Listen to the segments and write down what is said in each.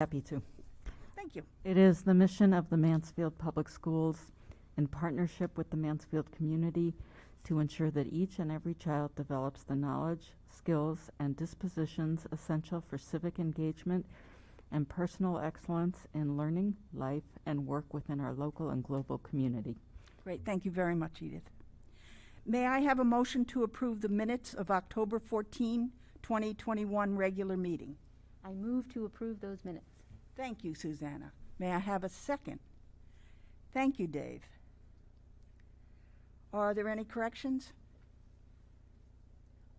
Happy to. Thank you. It is the mission of the Mansfield Public Schools, in partnership with the Mansfield community, to ensure that each and every child develops the knowledge, skills, and dispositions essential for civic engagement and personal excellence in learning, life, and work within our local and global community. Great. Thank you very much, Edith. May I have a motion to approve the minutes of October 14, 2021 regular meeting? I move to approve those minutes. Thank you, Susanna. May I have a second? Thank you, Dave. Are there any corrections?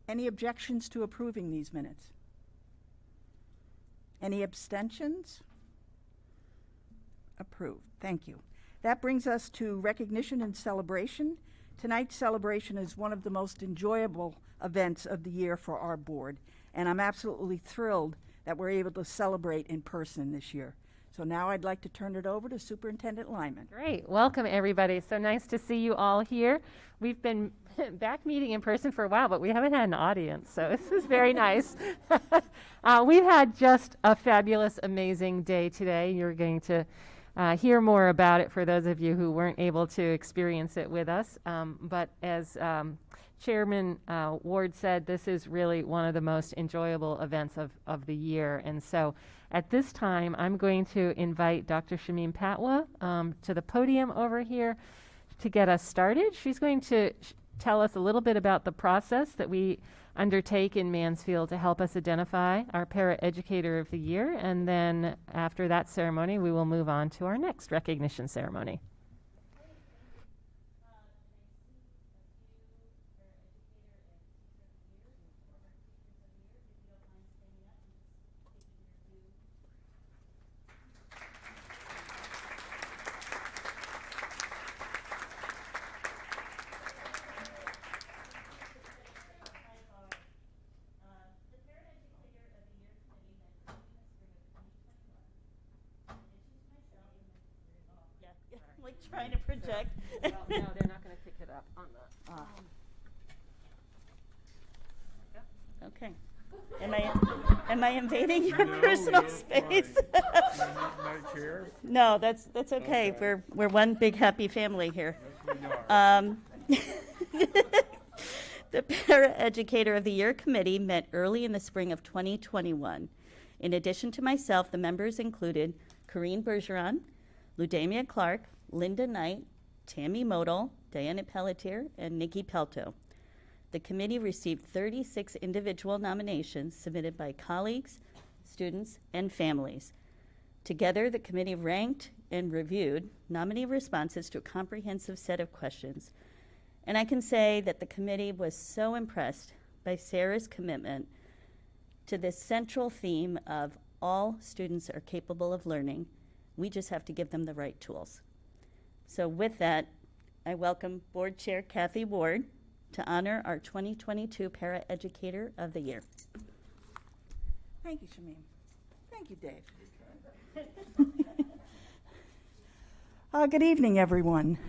Any objections to approving these minutes? Any abstentions? Approved. Thank you. That brings us to recognition and celebration. Tonight's celebration is one of the most enjoyable events of the year for our board, and I'm absolutely thrilled that we're able to celebrate in person this year. So now I'd like to turn it over to Superintendent Lyman. Great. Welcome, everybody. So nice to see you all here. We've been back meeting in person for a while, but we haven't had an audience, so this is very nice. We've had just a fabulous, amazing day today. You're going to hear more about it for those of you who weren't able to experience it with us. But as Chairman Ward said, this is really one of the most enjoyable events of the year. And so at this time, I'm going to invite Dr. Shamim Patwa to the podium over here to get us started. She's going to tell us a little bit about the process that we undertake in Mansfield to help us identify our Para-Educator of the Year. And then after that ceremony, we will move on to our next recognition ceremony. Like trying to project. Well, no, they're not going to pick it up on the. Okay. Am I invading your personal space? My chair? No, that's okay. We're one big happy family here. Yes, we are. The Para-Educator of the Year Committee met early in the spring of 2021. In addition to myself, the members included Corinne Bergeron, Ludamia Clark, Linda Knight, Tammy Modal, Diana Pelletier, and Nikki Pelto. The committee received 36 individual nominations submitted by colleagues, students, and families. Together, the committee ranked and reviewed nominee responses to a comprehensive set of questions. And I can say that the committee was so impressed by Sarah's commitment to this central theme of all students are capable of learning. We just have to give them the right tools. So with that, I welcome Board Chair Kathy Ward to honor our 2022 Para-Educator of the Year. Thank you, Shamim. Thank you, Dave. Good evening, everyone.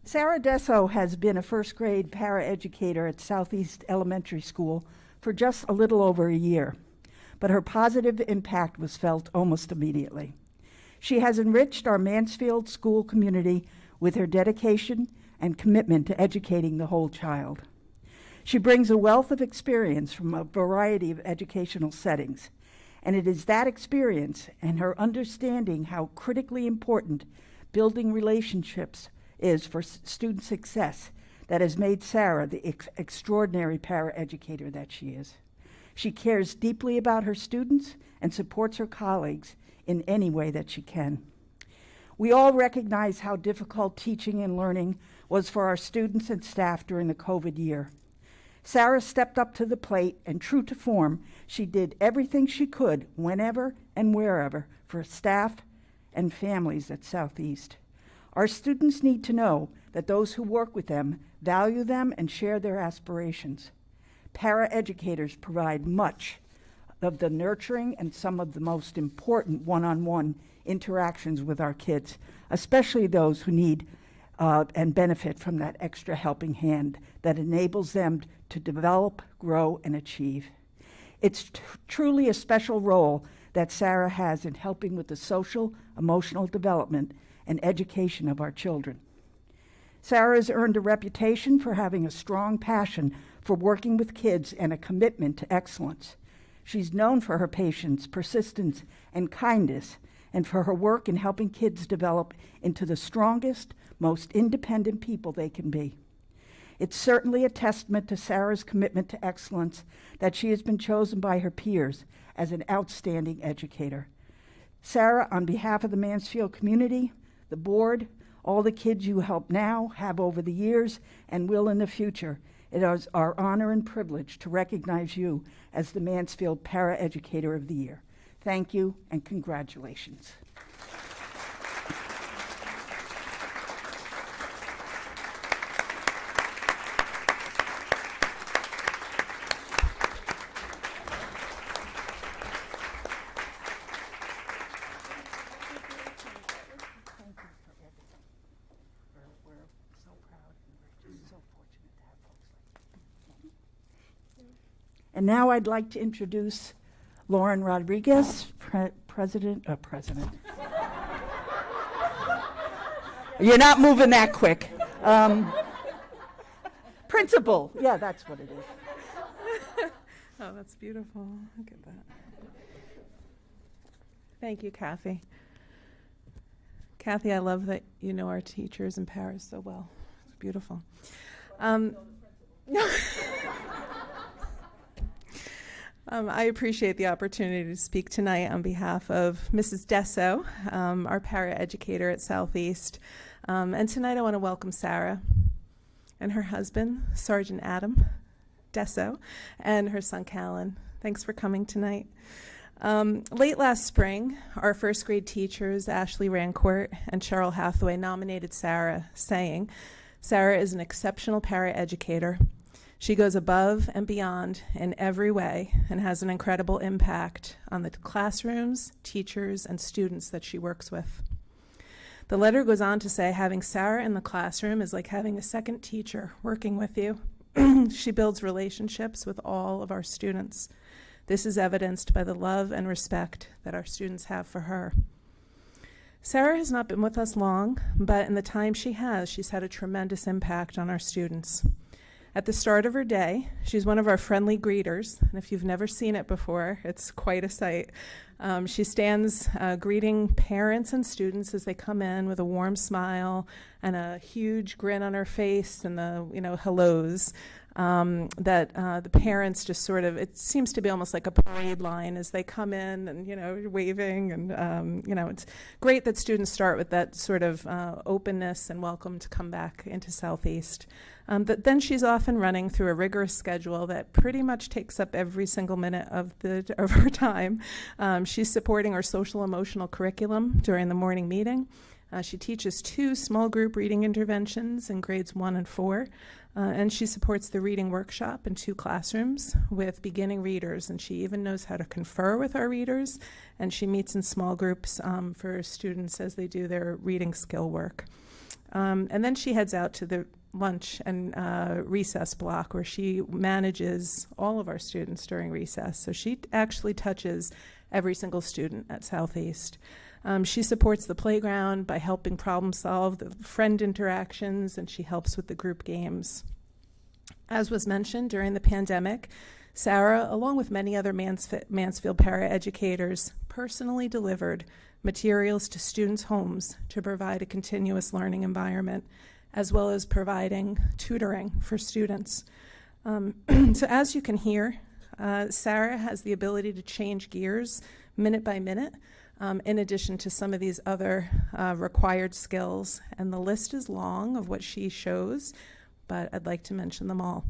Sarah Desso has been a first grade para-educator at Southeast Elementary School for just a little over a year, but her positive impact was felt almost immediately. She has enriched our Mansfield school community with her dedication and commitment to educating the whole child. She brings a wealth of experience from a variety of educational settings, and it is that experience and her understanding how critically important building relationships is for student success that has made Sarah the extraordinary para-educator that she is. She cares deeply about her students and supports her colleagues in any way that she can. We all recognize how difficult teaching and learning was for our students and staff during the COVID year. Sarah stepped up to the plate, and true to form, she did everything she could whenever and wherever for staff and families at Southeast. Our students need to know that those who work with them value them and share their aspirations. Para-educators provide much of the nurturing and some of the most important one-on-one interactions with our kids, especially those who need and benefit from that extra helping hand that enables them to develop, grow, and achieve. It's truly a special role that Sarah has in helping with the social, emotional development and education of our children. Sarah has earned a reputation for having a strong passion for working with kids and a commitment to excellence. She's known for her patience, persistence, and kindness, and for her work in helping kids develop into the strongest, most independent people they can be. It's certainly a testament to Sarah's commitment to excellence that she has been chosen by her peers as an outstanding educator. Sarah, on behalf of the Mansfield community, the board, all the kids you help now, have over the years, and will in the future, it is our honor and privilege to recognize you as the Mansfield Para-Educator of the Year. Thank you and congratulations. And now I'd like to introduce Lauren Rodriguez, President. You're not moving that quick. Principal. Yeah, that's what it is. Oh, that's beautiful. Look at that. Thank you, Kathy. Kathy, I love that you know our teachers and paras so well. It's beautiful. I appreciate the opportunity to speak tonight on behalf of Mrs. Desso, our para-educator at Southeast. And tonight I want to welcome Sarah and her husband, Sergeant Adam Desso, and her son, Callan. Thanks for coming tonight. Late last spring, our first grade teachers, Ashley Rancourt and Cheryl Hathaway, nominated Sarah, saying, "Sarah is an exceptional para-educator. She goes above and beyond in every way and has an incredible impact on the classrooms, teachers, and students that she works with." The letter goes on to say, having Sarah in the classroom is like having a second teacher working with you. She builds relationships with all of our students. This is evidenced by the love and respect that our students have for her. Sarah has not been with us long, but in the time she has, she's had a tremendous impact on our students. At the start of her day, she's one of our friendly greeters, and if you've never seen it before, it's quite a sight. She stands greeting parents and students as they come in with a warm smile and a huge grin on her face and the hellos that the parents just sort of, it seems to be almost like a parade line as they come in and, waving and, it's great that students start with that sort of openness and welcome to come back into Southeast. But then she's often running through a rigorous schedule that pretty much takes up every single minute of her time. She's supporting our social emotional curriculum during the morning meeting. She teaches 2 small group reading interventions in grades 1 and 4. And she supports the reading workshop in 2 classrooms with beginning readers. And she even knows how to confer with our readers. And she meets in small groups for students as they do their reading skill work. And then she heads out to the lunch and recess block where she manages all of our students during recess. So she actually touches every single student at Southeast. She supports the playground by helping problem solve the friend interactions, and she helps with the group games. As was mentioned during the pandemic, Sarah, along with many other Mansfield para-educators, personally delivered materials to students' homes to provide a continuous learning environment, as well as providing tutoring for students. So as you can hear, Sarah has the ability to change gears minute by minute, in addition to some of these other required skills. And the list is long of what she shows, but I'd like to mention them all.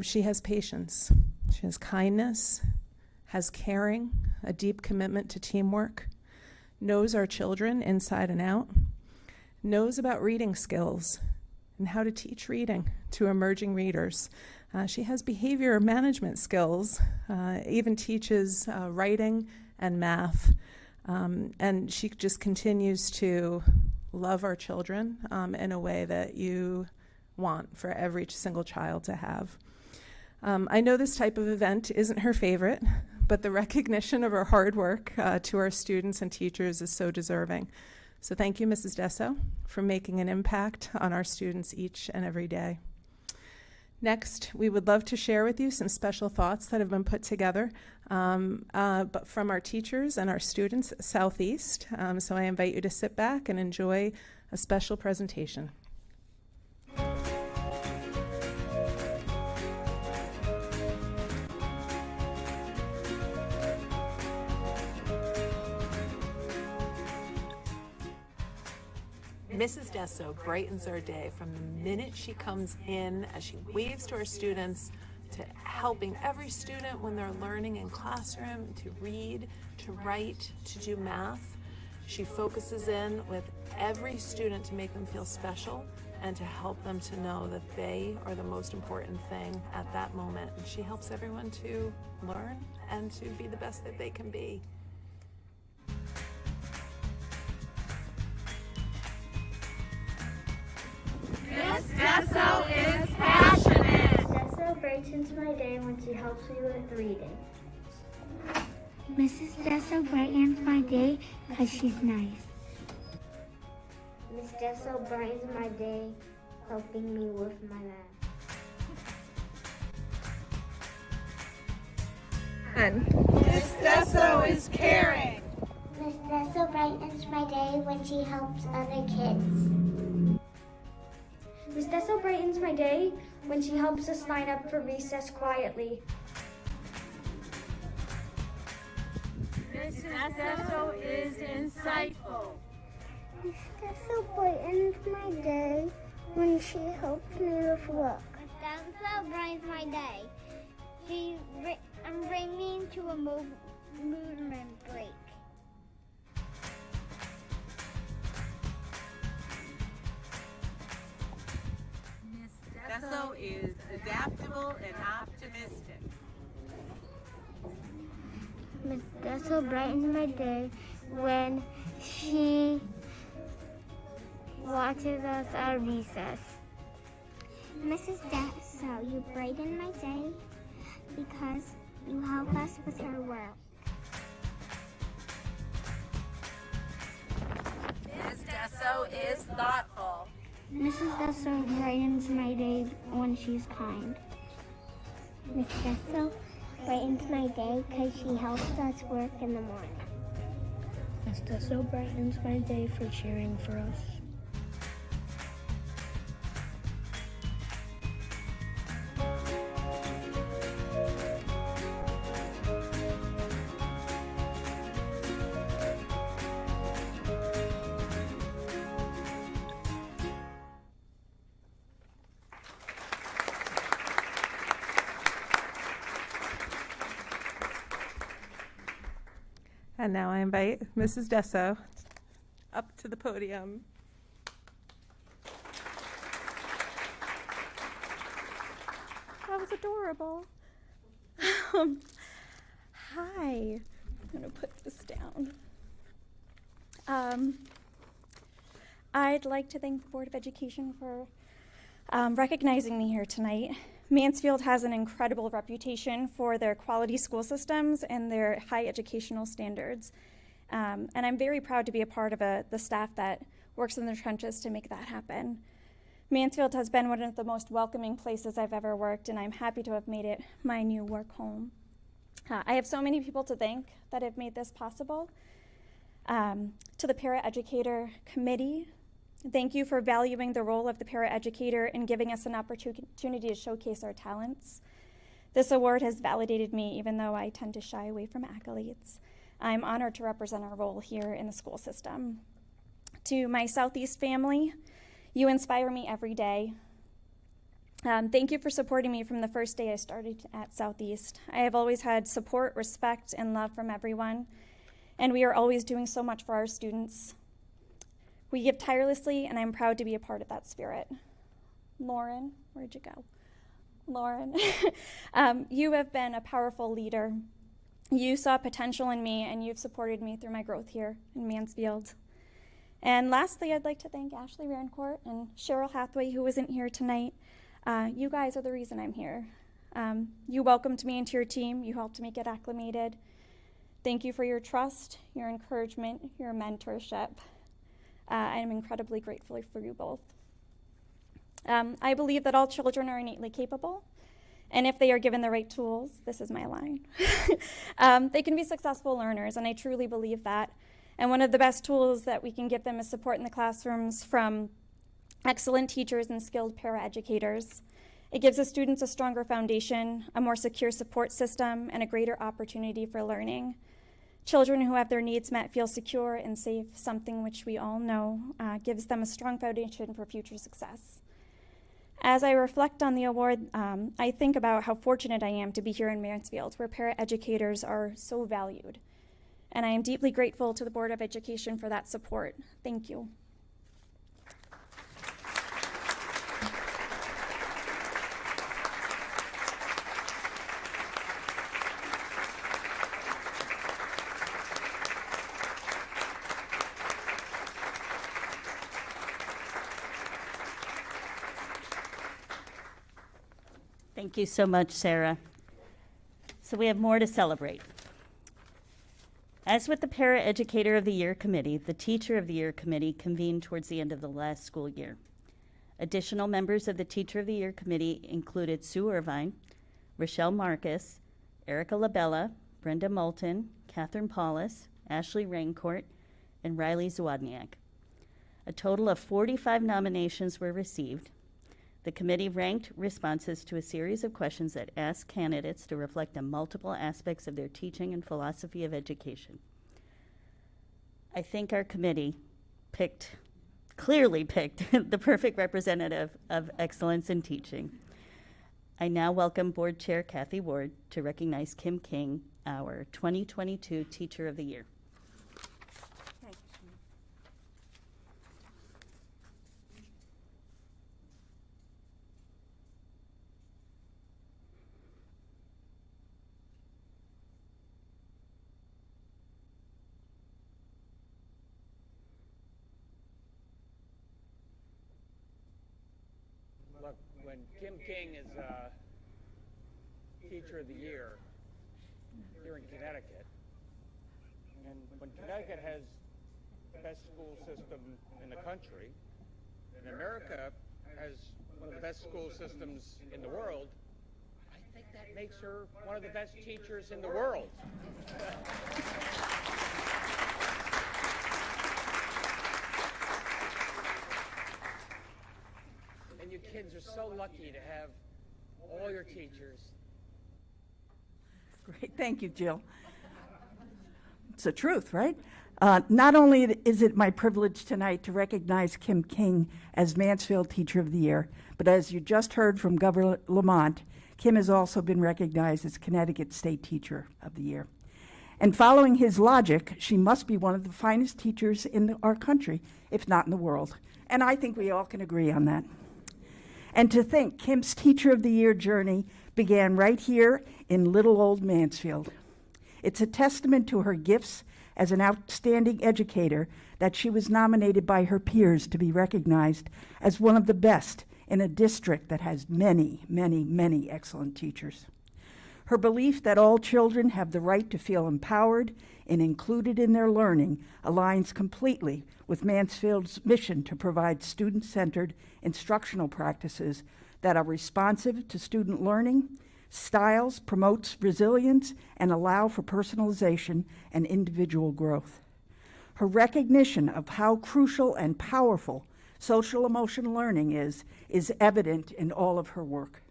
She has patience, she has kindness, has caring, a deep commitment to teamwork, knows our children inside and out, knows about reading skills and how to teach reading to emerging readers. She has behavior management skills, even teaches writing and math. And she just continues to love our children in a way that you want for every single child to have. I know this type of event isn't her favorite, but the recognition of her hard work to our students and teachers is so deserving. So thank you, Mrs. Desso, for making an impact on our students each and every day. Next, we would love to share with you some special thoughts that have been put together but from our teachers and our students at Southeast. So I invite you to sit back and enjoy a special presentation. Mrs. Desso brightens our day from the minute she comes in, as she waves to our students, to helping every student when they're learning in classroom to read, to write, to do math. She focuses in with every student to make them feel special and to help them to know that they are the most important thing at that moment. And she helps everyone to learn and to be the best that they can be. Miss Desso is passionate. Desso brightens my day when she helps me with reading. Mrs. Desso brightens my day because she's nice. Miss Desso brightens my day helping me with my math. Miss Desso is caring. Miss Desso brightens my day when she helps other kids. Miss Desso brightens my day when she helps us line up for recess quietly. Mrs. Desso is insightful. Miss Desso brightens my day when she helps me with work. Miss Desso brightens my day. She brings me to a movement break. Desso is adaptable and optimistic. Miss Desso brightens my day when she watches us at recess. Mrs. Desso, you brighten my day because you help us with our work. Miss Desso is thoughtful. Mrs. Desso brightens my day when she's kind. Miss Desso brightens my day because she helps us work in the morning. Miss Desso brightens my day for cheering for us. And now I invite Mrs. Desso up to the podium. That was adorable. Hi. I'm going to put this down. I'd like to thank the Board of Education for recognizing me here tonight. Mansfield has an incredible reputation for their quality school systems and their high educational standards. And I'm very proud to be a part of the staff that works in the trenches to make that happen. Mansfield has been one of the most welcoming places I've ever worked, and I'm happy to have made it my new work home. I have so many people to thank that have made this possible. To the Para-Educator Committee, thank you for valuing the role of the para-educator and giving us an opportunity to showcase our talents. This award has validated me, even though I tend to shy away from accolades. I'm honored to represent our role here in the school system. To my Southeast family, you inspire me every day. Thank you for supporting me from the first day I started at Southeast. I have always had support, respect, and love from everyone, and we are always doing so much for our students. We give tirelessly, and I'm proud to be a part of that spirit. Lauren, where'd you go? Lauren, you have been a powerful leader. You saw potential in me, and you've supported me through my growth here in Mansfield. And lastly, I'd like to thank Ashley Rancourt and Cheryl Hathaway, who isn't here tonight. You guys are the reason I'm here. You welcomed me into your team. You helped me get acclimated. Thank you for your trust, your encouragement, your mentorship. I am incredibly grateful for you both. I believe that all children are innately capable, and if they are given the right tools, this is my line, they can be successful learners, and I truly believe that. And one of the best tools that we can give them is support in the classrooms from excellent teachers and skilled paraeducators. It gives the students a stronger foundation, a more secure support system, and a greater opportunity for learning. Children who have their needs met feel secure and safe, something which we all know gives them a strong foundation for future success. As I reflect on the award, I think about how fortunate I am to be here in Mansfield, where paraeducators are so valued. And I am deeply grateful to the Board of Education for that support. Thank you. Thank you so much, Sarah. So we have more to celebrate. As with the Paraeducator of the Year Committee, the Teacher of the Year Committee convened towards the end of the last school year. Additional members of the Teacher of the Year Committee included Sue Irvine, Rochelle Marcus, Erica Labella, Brenda Moulton, Catherine Paulus, Ashley Raincourt, and Riley Zwadniak. A total of 45 nominations were received. The committee ranked responses to a series of questions that asked candidates to reflect on multiple aspects of their teaching and philosophy of education. I think our committee clearly picked the perfect representative of excellence in teaching. I now welcome Board Chair Kathy Ward to recognize Kim King, our 2022 Teacher of the Year. Look, when Kim King is Teacher of the Year here in Connecticut, and when Connecticut has the best school system in the country, and America has one of the best school systems in the world, I think that makes her one of the best teachers in the world. And you kids are so lucky to have all your teachers. Great, thank you, Jill. It's the truth, right? Not only is it my privilege tonight to recognize Kim King as Mansfield Teacher of the Year, but as you just heard from Governor Lamont, Kim has also been recognized as Connecticut State Teacher of the Year. And following his logic, she must be one of the finest teachers in our country, if not in the world. And I think we all can agree on that. And to think Kim's Teacher of the Year journey began right here in little old Mansfield. It's a testament to her gifts as an outstanding educator that she was nominated by her peers to be recognized as one of the best in a district that has many, many, many excellent teachers. Her belief that all children have the right to feel empowered and included in their learning aligns completely with Mansfield's mission to provide student-centered instructional practices that are responsive to student learning, styles, promotes resilience, and allow for personalization and individual growth. Her recognition of how crucial and powerful social emotional learning is evident in all of her work.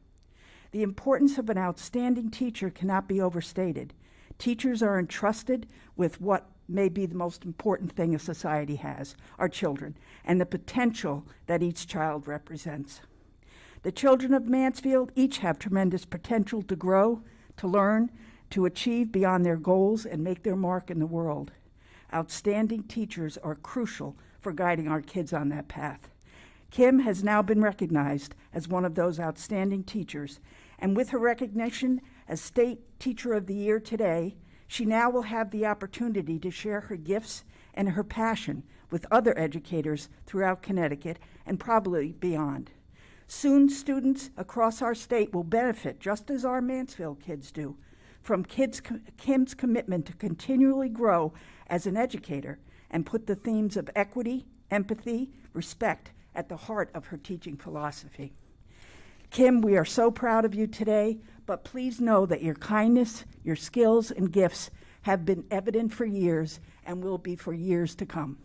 The importance of an outstanding teacher cannot be overstated. Teachers are entrusted with what may be the most important thing a society has, our children, and the potential that each child represents. The children of Mansfield each have tremendous potential to grow, to learn, to achieve beyond their goals and make their mark in the world. Outstanding teachers are crucial for guiding our kids on that path. Kim has now been recognized as one of those outstanding teachers, and with her recognition as State Teacher of the Year today, she now will have the opportunity to share her gifts and her passion with other educators throughout Connecticut and probably beyond. Soon, students across our state will benefit, just as our Mansfield kids do, from Kim's commitment to continually grow as an educator and put the themes of equity, empathy, respect at the heart of her teaching philosophy. Kim, we are so proud of you today, but please know that your kindness, your skills, and gifts have been evident for years and will be for years to come.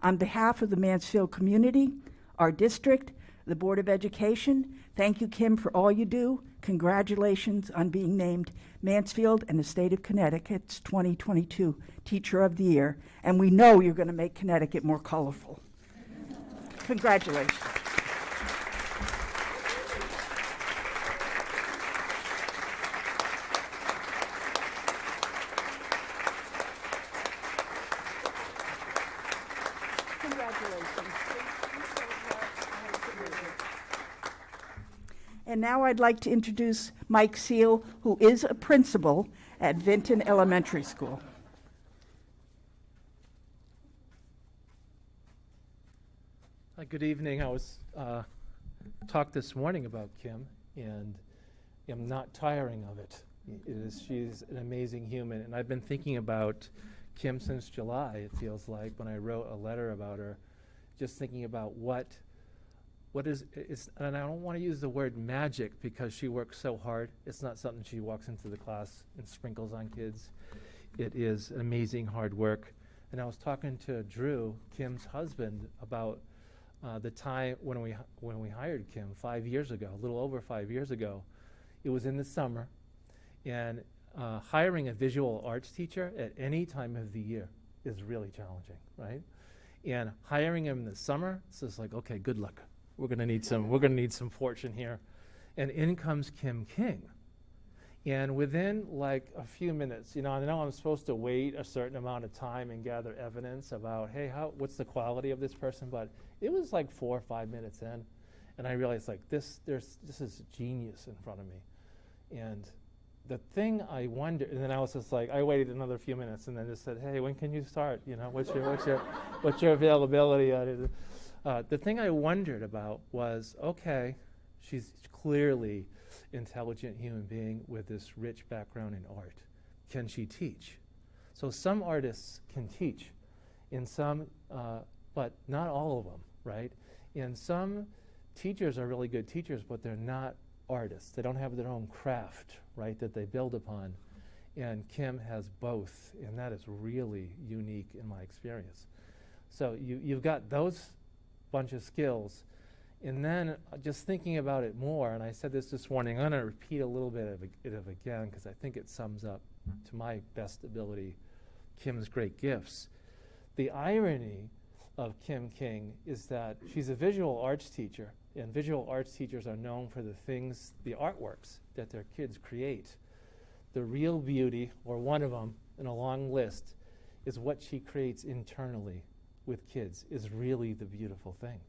On behalf of the Mansfield community, our district, the Board of Education, thank you, Kim, for all you do. Congratulations on being named Mansfield and the state of Connecticut's 2022 Teacher of the Year, and we know you're going to make Connecticut more colorful. Congratulations. And now I'd like to introduce Mike Seal, who is a principal at Vinton Elementary School. Good evening. I was talked this morning about Kim, and I'm not tiring of it. She's an amazing human, and I've been thinking about Kim since July, it feels like, when I wrote a letter about her, just thinking about what is, and I don't want to use the word magic because she works so hard. It's not something she walks into the class and sprinkles on kids. It is amazing hard work. And I was talking to Drew, Kim's husband, about the time when we hired Kim 5 years ago, a little over 5 years ago. It was in the summer, and hiring a visual arts teacher at any time of the year is really challenging, right? And hiring him in the summer, it's just like, okay, good luck. We're gonna need some fortune here. And in comes Kim King. And within like a few minutes, I know I'm supposed to wait a certain amount of time and gather evidence about, hey, what's the quality of this person? But it was like 4 or 5 minutes in, and I realized like this is genius in front of me. And the thing I wondered, and then I was just like, I waited another few minutes and then just said, hey, when can you start? What's your availability? The thing I wondered about was, okay, she's clearly intelligent human being with this rich background in art. Can she teach? So some artists can teach, in some, but not all of them, right? And some teachers are really good teachers, but they're not artists. They don't have their own craft, right, that they build upon. And Kim has both, and that is really unique in my experience. So you've got those bunch of skills. And then just thinking about it more, and I said this morning, I'm going to repeat a little bit of it again because I think it sums up, to my best ability, Kim's great gifts. The irony of Kim King is that she's a visual arts teacher, and visual arts teachers are known for the things, the artworks that their kids create. The real beauty, or one of them in a long list, is what she creates internally with kids is really the beautiful thing.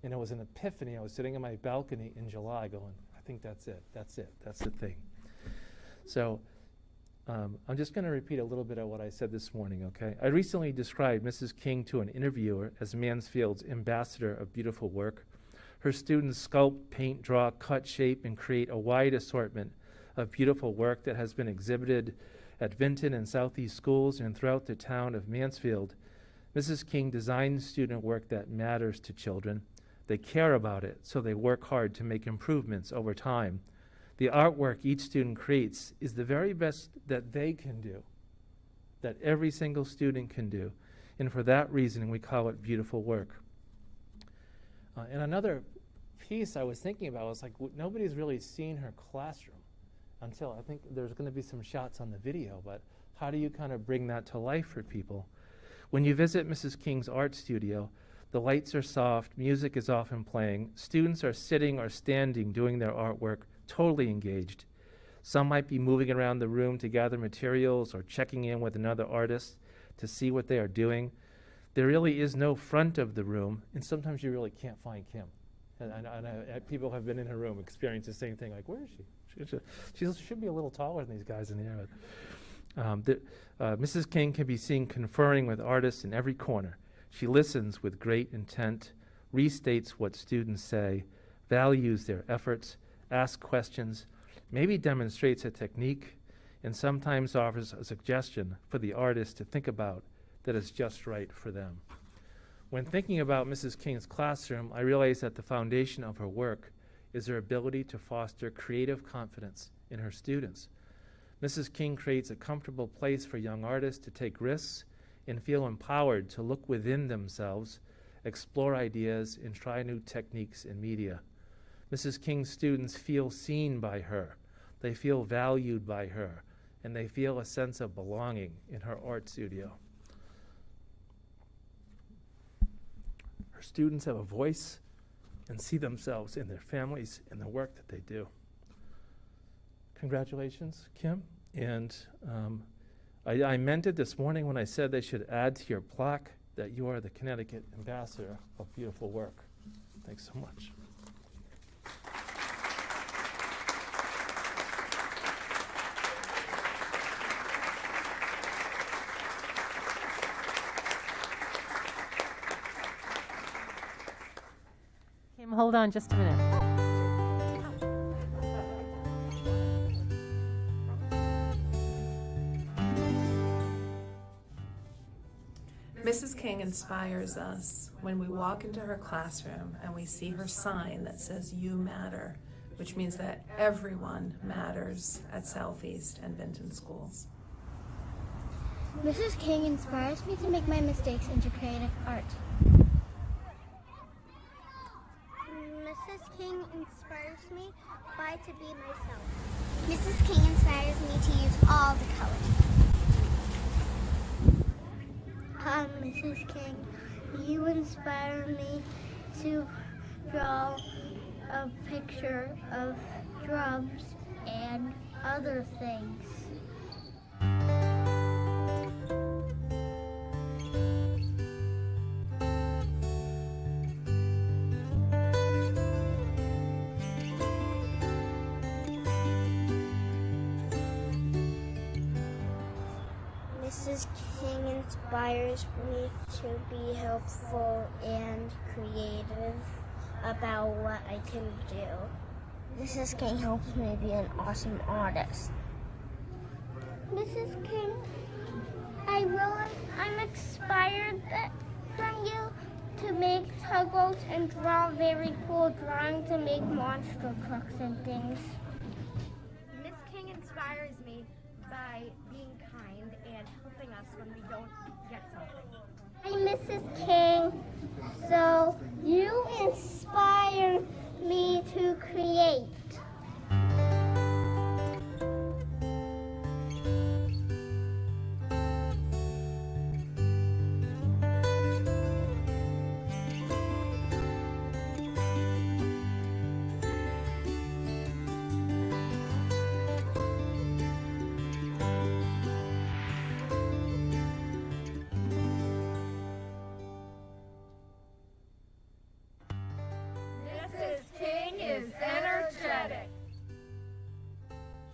And it was an epiphany. I was sitting on my balcony in July going, I think that's it, that's the thing. So I'm just going to repeat a little bit of what I said this morning, okay? I recently described Mrs. King to an interviewer as Mansfield's ambassador of beautiful work. Her students sculpt, paint, draw, cut, shape, and create a wide assortment of beautiful work that has been exhibited at Vinton and Southeast schools and throughout the town of Mansfield. Mrs. King designs student work that matters to children. They care about it, so they work hard to make improvements over time. The artwork each student creates is the very best that they can do, that every single student can do. And for that reason, we call it beautiful work. And another piece I was thinking about was like, nobody's really seen her classroom until, I think there's going to be some shots on the video, but how do you kind of bring that to life for people? When you visit Mrs. King's art studio, the lights are soft, music is often playing, students are sitting or standing doing their artwork, totally engaged. Some might be moving around the room to gather materials or checking in with another artist to see what they are doing. There really is no front of the room, and sometimes you really can't find Kim. And people have been in her room, experienced the same thing, like, where is she? She should be a little taller than these guys in here. Mrs. King can be seen conferring with artists in every corner. She listens with great intent, restates what students say, values their efforts, asks questions, maybe demonstrates a technique, and sometimes offers a suggestion for the artist to think about that is just right for them. When thinking about Mrs. King's classroom, I realized that the foundation of her work is her ability to foster creative confidence in her students. Mrs. King creates a comfortable place for young artists to take risks and feel empowered to look within themselves, explore ideas, and try new techniques in media. Mrs. King's students feel seen by her, they feel valued by her, and they feel a sense of belonging in her art studio. Her students have a voice and see themselves in their families and the work that they do. Congratulations, Kim. And I meant it this morning when I said they should add to your plaque that you are the Connecticut ambassador of beautiful work. Thanks so much. Kim, hold on just a minute. Mrs. King inspires us when we walk into her classroom and we see her sign that says "You Matter," which means that everyone matters at Southeast and Vinton schools. Mrs. King inspires me to make my mistakes into creative art. Mrs. King inspires me to be myself. Mrs. King inspires me to use all the colors. Mrs. King, you inspire me to draw a picture of drums and other things. Mrs. King inspires me to be helpful and creative about what I can do. Mrs. King helps me be an awesome artist. Mrs. King, I'm inspired from you to make tugboats and draw very cool drawings to make monster trucks and things. Miss King inspires me by being kind and helping us when we don't get something. I'm Mrs. King, so you inspire me to create.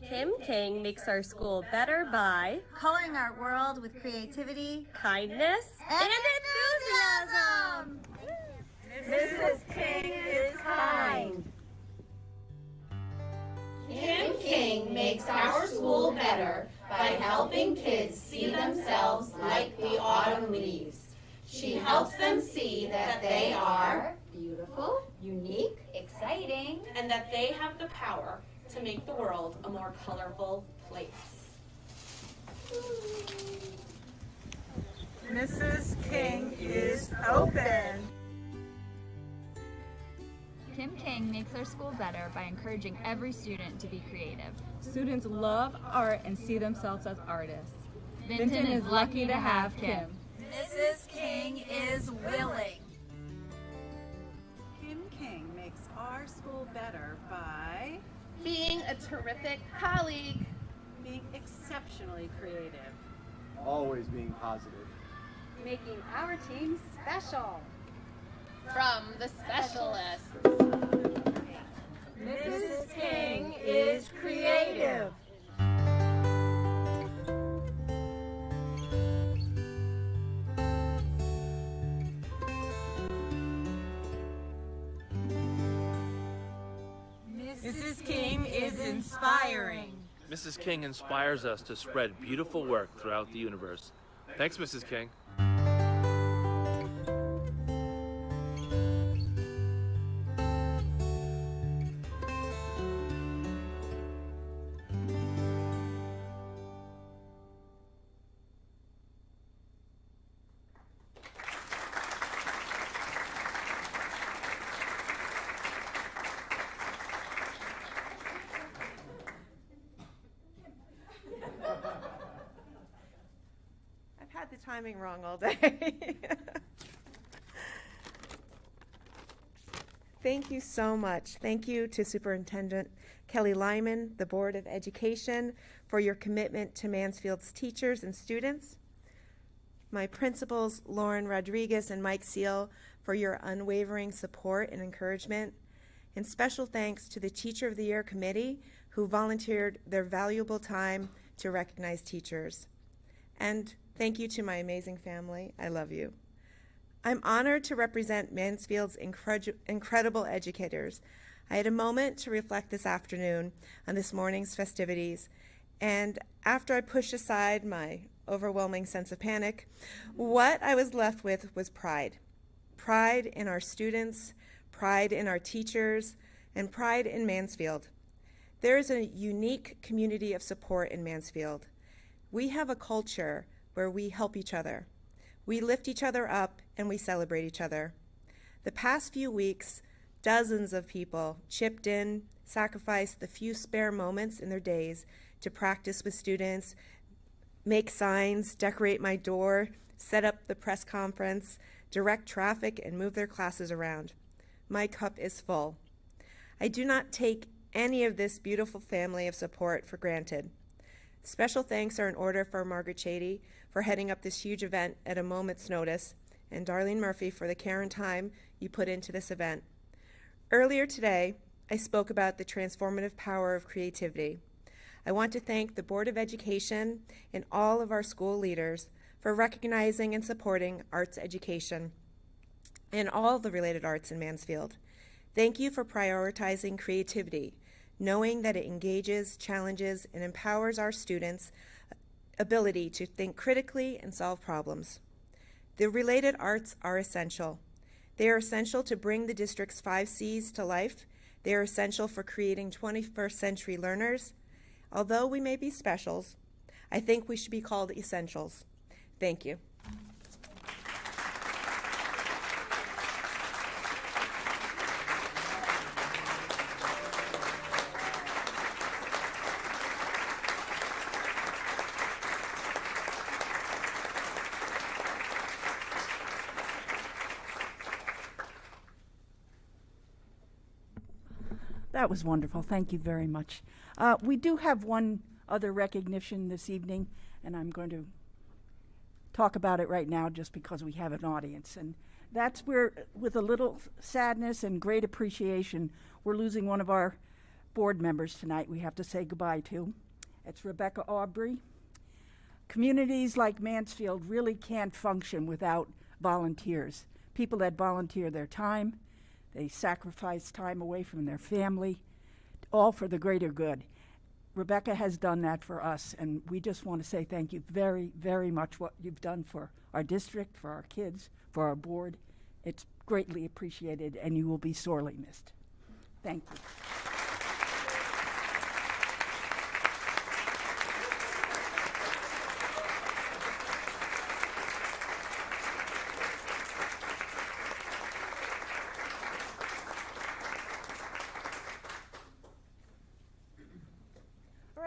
Kim King makes our school better by Coloring our world with creativity kindness and enthusiasm. Mrs. King is kind. Kim King makes our school better by helping kids see themselves like the autumn leaves. She helps them see that they are beautiful, unique, exciting, and that they have the power to make the world a more colorful place. Mrs. King is open. Kim King makes our school better by encouraging every student to be creative. Students love art and see themselves as artists. Vinton is lucky to have Kim. Mrs. King is willing. Kim King makes our school better by being a terrific colleague, being exceptionally creative, always being positive, making our team special. From the specialists. Mrs. King is creative. Mrs. King is inspiring. Mrs. King inspires us to spread beautiful work throughout the universe. Thanks, Mrs. King. I've had the timing wrong all day. Thank you so much. Thank you to Superintendent Kelly Lyman, the Board of Education, for your commitment to Mansfield's teachers and students. My principals, Lauren Rodriguez and Mike Seal, for your unwavering support and encouragement. And special thanks to the Teacher of the Year Committee, who volunteered their valuable time to recognize teachers. And thank you to my amazing family. I love you. I'm honored to represent Mansfield's incredible educators. I had a moment to reflect this afternoon on this morning's festivities, and after I pushed aside my overwhelming sense of panic, what I was left with was pride. Pride in our students, pride in our teachers, and pride in Mansfield. There is a unique community of support in Mansfield. We have a culture where we help each other. We lift each other up and we celebrate each other. The past few weeks, dozens of people chipped in, sacrificed the few spare moments in their days to practice with students, make signs, decorate my door, set up the press conference, direct traffic, and move their classes around. My cup is full. I do not take any of this beautiful family of support for granted. Special thanks are in order for Margaret Chady for heading up this huge event at a moment's notice, and Darlene Murphy for the care and time you put into this event. Earlier today, I spoke about the transformative power of creativity. I want to thank the Board of Education and all of our school leaders for recognizing and supporting arts education and all the related arts in Mansfield. Thank you for prioritizing creativity, knowing that it engages, challenges, and empowers our students' ability to think critically and solve problems. The related arts are essential. They are essential to bring the district's 5 C's to life. They are essential for creating 21st century learners. Although we may be specials, I think we should be called essentials. Thank you. That was wonderful. Thank you very much. We do have one other recognition this evening, and I'm going to talk about it right now just because we have an audience. And that's where, with a little sadness and great appreciation, we're losing one of our board members tonight we have to say goodbye to. It's Rebecca Aubry. Communities like Mansfield really can't function without volunteers, people that volunteer their time. They sacrifice time away from their family, all for the greater good. Rebecca has done that for us, and we just want to say thank you very, very much what you've done for our district, for our kids, for our board. It's greatly appreciated, and you will be sorely missed. Thank you.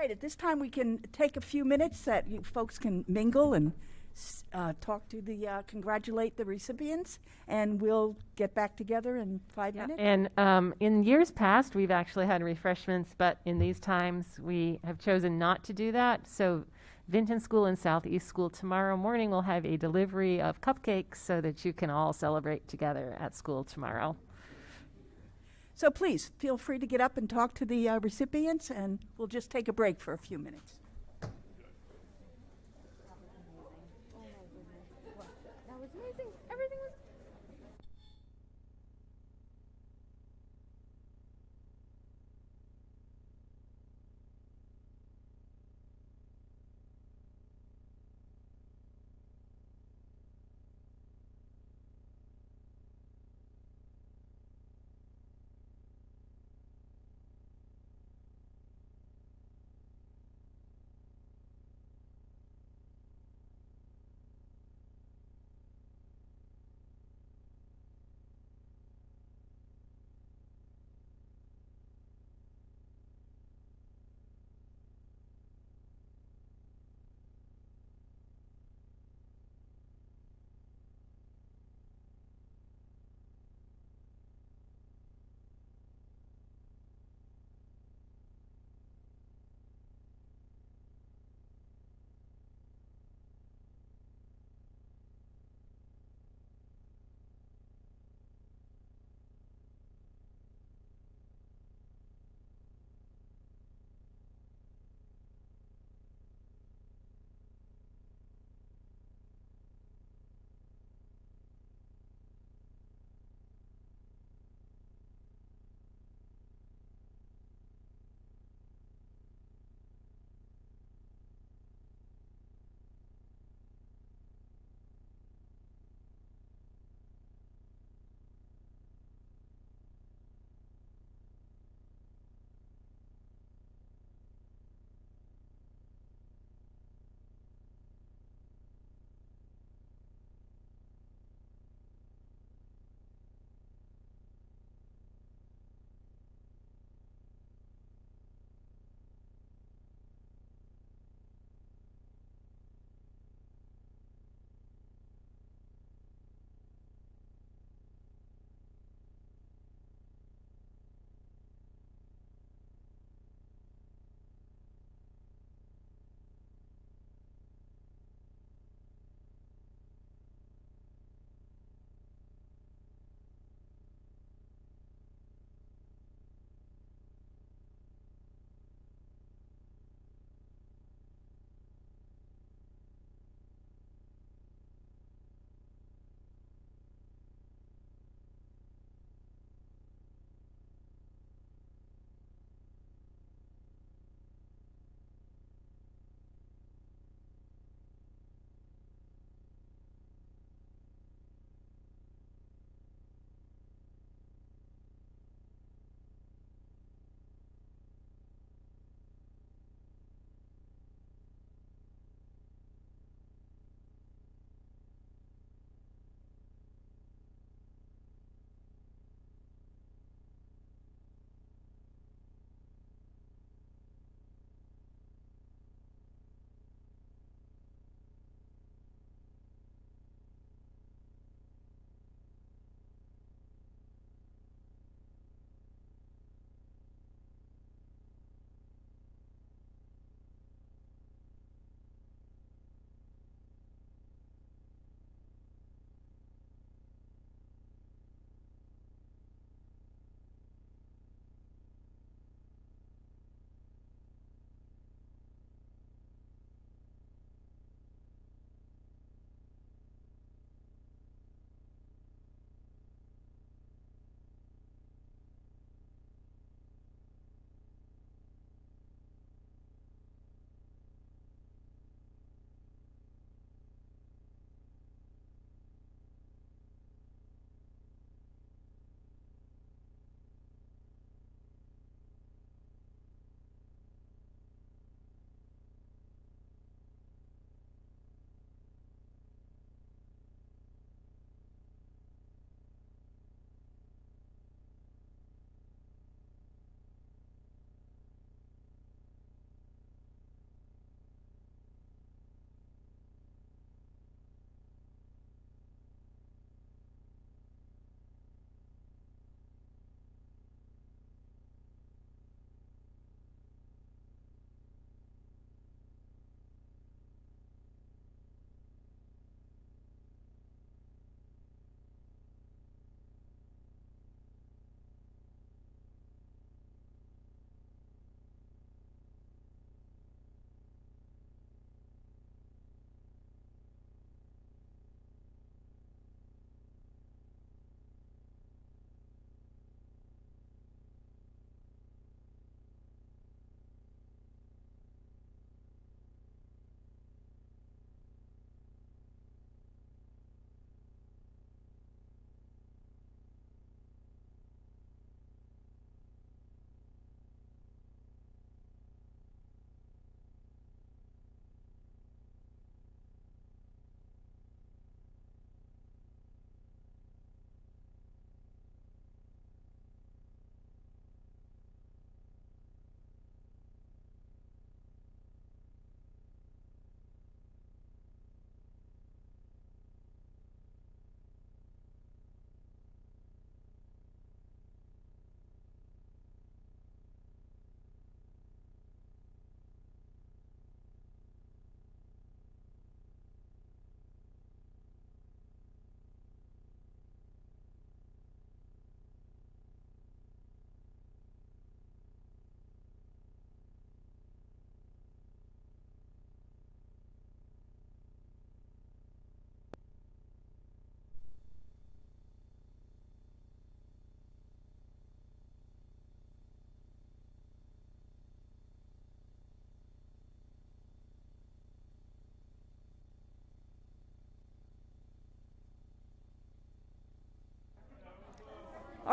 At this time, we can take a few minutes that you folks can mingle and talk to congratulate the recipients, and we'll get back together in 5 minutes. And in years past, we've actually had refreshments, but in these times, we have chosen not to do that. So Vinton School and Southeast School tomorrow morning will have a delivery of cupcakes so that you can all celebrate together at school tomorrow. So please, feel free to get up and talk to the recipients, and we'll just take a break for a few minutes. That was amazing. Everything was...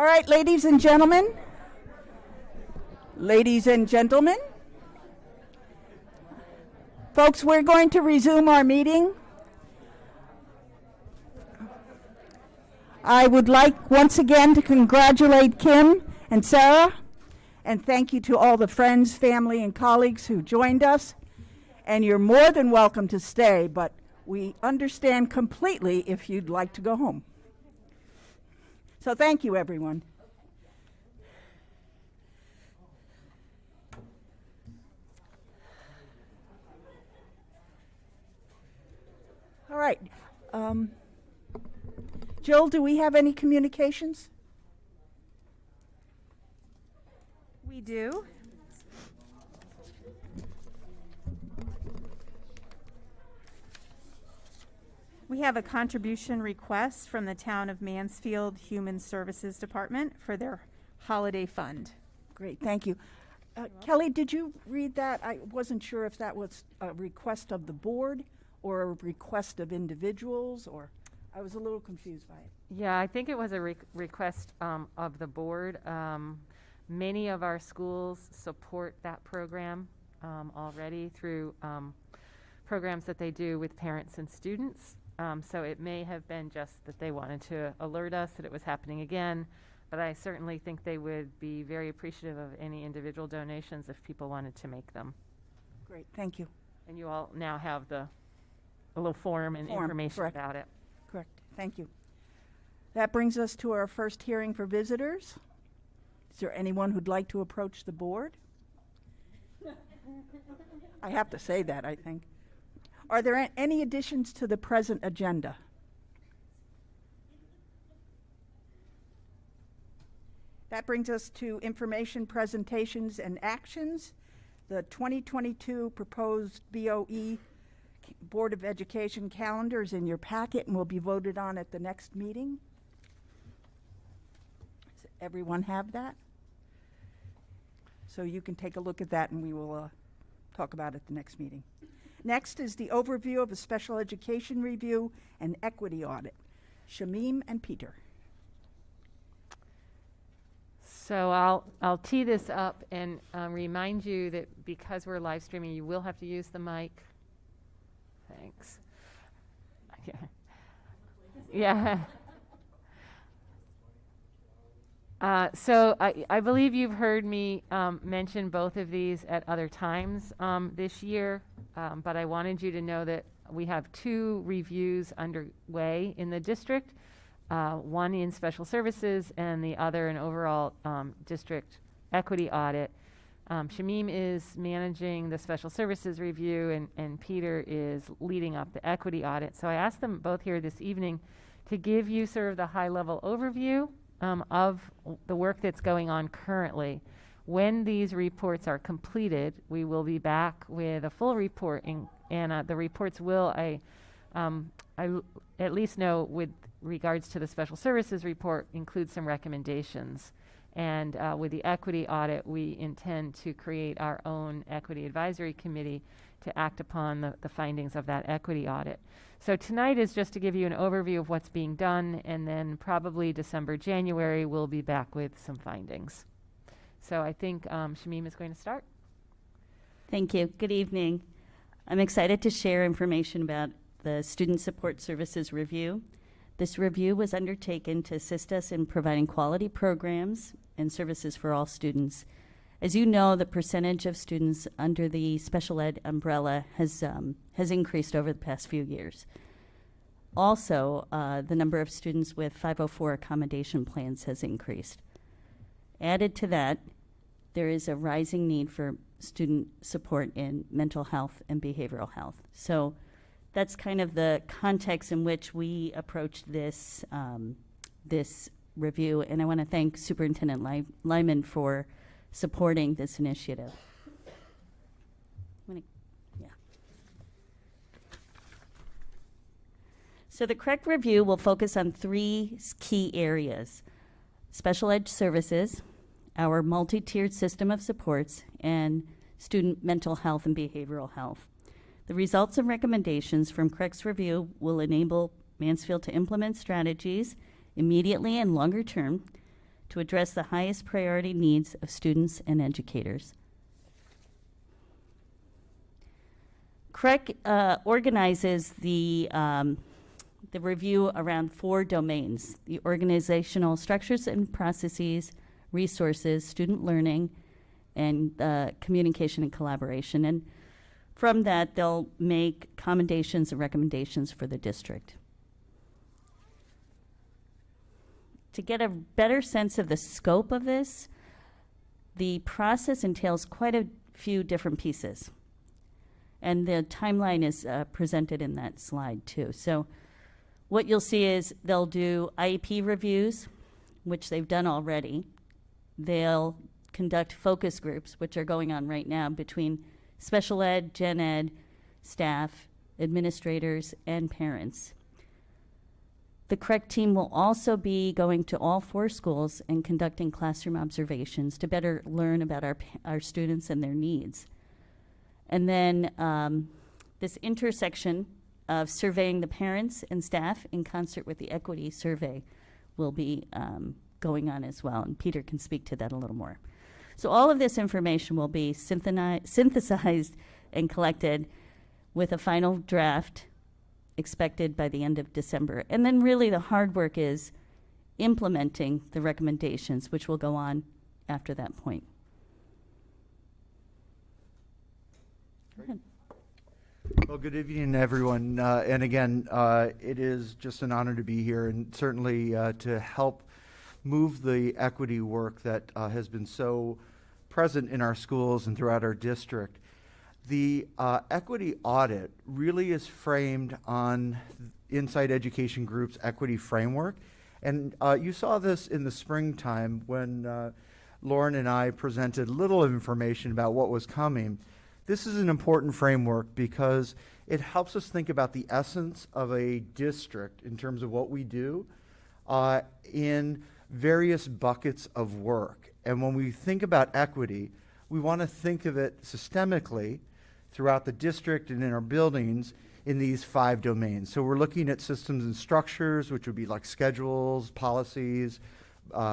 right, ladies and gentlemen. Ladies and gentlemen. Folks, we're going to resume our meeting. I would like once again to congratulate Kim and Sarah, and thank you to all the friends, family, and colleagues who joined us. And you're more than welcome to stay, but we understand completely if you'd like to go home. So thank you, everyone. All right. Jill, do we have any communications? We do. We have a contribution request from the Town of Mansfield Human Services Department for their holiday fund. Great, thank you. Kelly, did you read that? I wasn't sure if that was a request of the board or a request of individuals, or I was a little confused by it. Yeah, I think it was a request of the board. Many of our schools support that program already through programs that they do with parents and students. So it may have been just that they wanted to alert us that it was happening again, but I certainly think they would be very appreciative of any individual donations if people wanted to make them. Great, thank you. And you all now have a little form and information correct. about it. Correct, thank you. That brings us to our first hearing for visitors. Is there anyone who'd like to approach the board? I have to say that, I think. Are there any additions to the present agenda? That brings us to information, presentations, and actions. The 2022 proposed BOE Board of Education calendar is in your packet and will be voted on at the next meeting. Does everyone have that? So you can take a look at that and we will talk about it at the next meeting. Next is the overview of a special education review and equity audit. Shamim and Peter. So I'll tee this up and remind you that because we're live streaming, you will have to use the mic. Thanks. Yeah. So I believe you've heard me mention both of these at other times this year, but I wanted you to know that we have 2 reviews underway in the district, one in special services and the other an overall district equity audit. Shamim is managing the special services review and Peter is leading up the equity audit. So I asked them both here this evening to give you sort of the high-level overview of the work that's going on currently. When these reports are completed, we will be back with a full report, and the reports will, I at least know with regards to the special services report, include some recommendations. And with the equity audit, we intend to create our own equity advisory committee to act upon the findings of that equity audit. So tonight is just to give you an overview of what's being done, and then probably December, January, we'll be back with some findings. So I think Shamim is going to start. Thank you. Good evening. I'm excited to share information about the Student Support Services Review. This review was undertaken to assist us in providing quality programs and services for all students. As you know, the percentage of students under the special ed umbrella has increased over the past few years. Also, the number of students with 504 accommodation plans has increased. Added to that, there is a rising need for student support in mental health and behavioral health. So that's kind of the context in which we approached this, this review, and I want to thank Superintendent Lyman for supporting this initiative. So the correct review will focus on 3 key areas: special ed services, our multi-tiered system of supports, and student mental health and behavioral health. The results and recommendations from CREC's review will enable Mansfield to implement strategies immediately and longer term to address the highest priority needs of students and educators. CREC organizes the review around 4 domains: the organizational structures and processes, resources, student learning, and communication and collaboration. And from that, they'll make commendations and recommendations for the district. To get a better sense of the scope of this, the process entails quite a few different pieces. And the timeline is presented in that slide too. So what you'll see is they'll do IEP reviews, which they've done already. They'll conduct focus groups, which are going on right now between special ed, gen ed, staff, administrators, and parents. The CREC team will also be going to all 4 schools and conducting classroom observations to better learn about our students and their needs. And then this intersection of surveying the parents and staff in concert with the equity survey will be going on as well, and Peter can speak to that a little more. So all of this information will be synthesized and collected with a final draft expected by the end of December. And then really the hard work is implementing the recommendations, which will go on after that point. Go ahead. Well, good evening, everyone. And again, it is just an honor to be here and certainly to help move the equity work that has been so present in our schools and throughout our district. The equity audit really is framed on Inside Education Group's equity framework. And you saw this in the springtime when Lauren and I presented little information about what was coming. This is an important framework because it helps us think about the essence of a district in terms of what we do in various buckets of work. And when we think about equity, we want to think of it systemically throughout the district and in our buildings in these 5 domains. So we're looking at systems and structures, which would be like schedules, policies,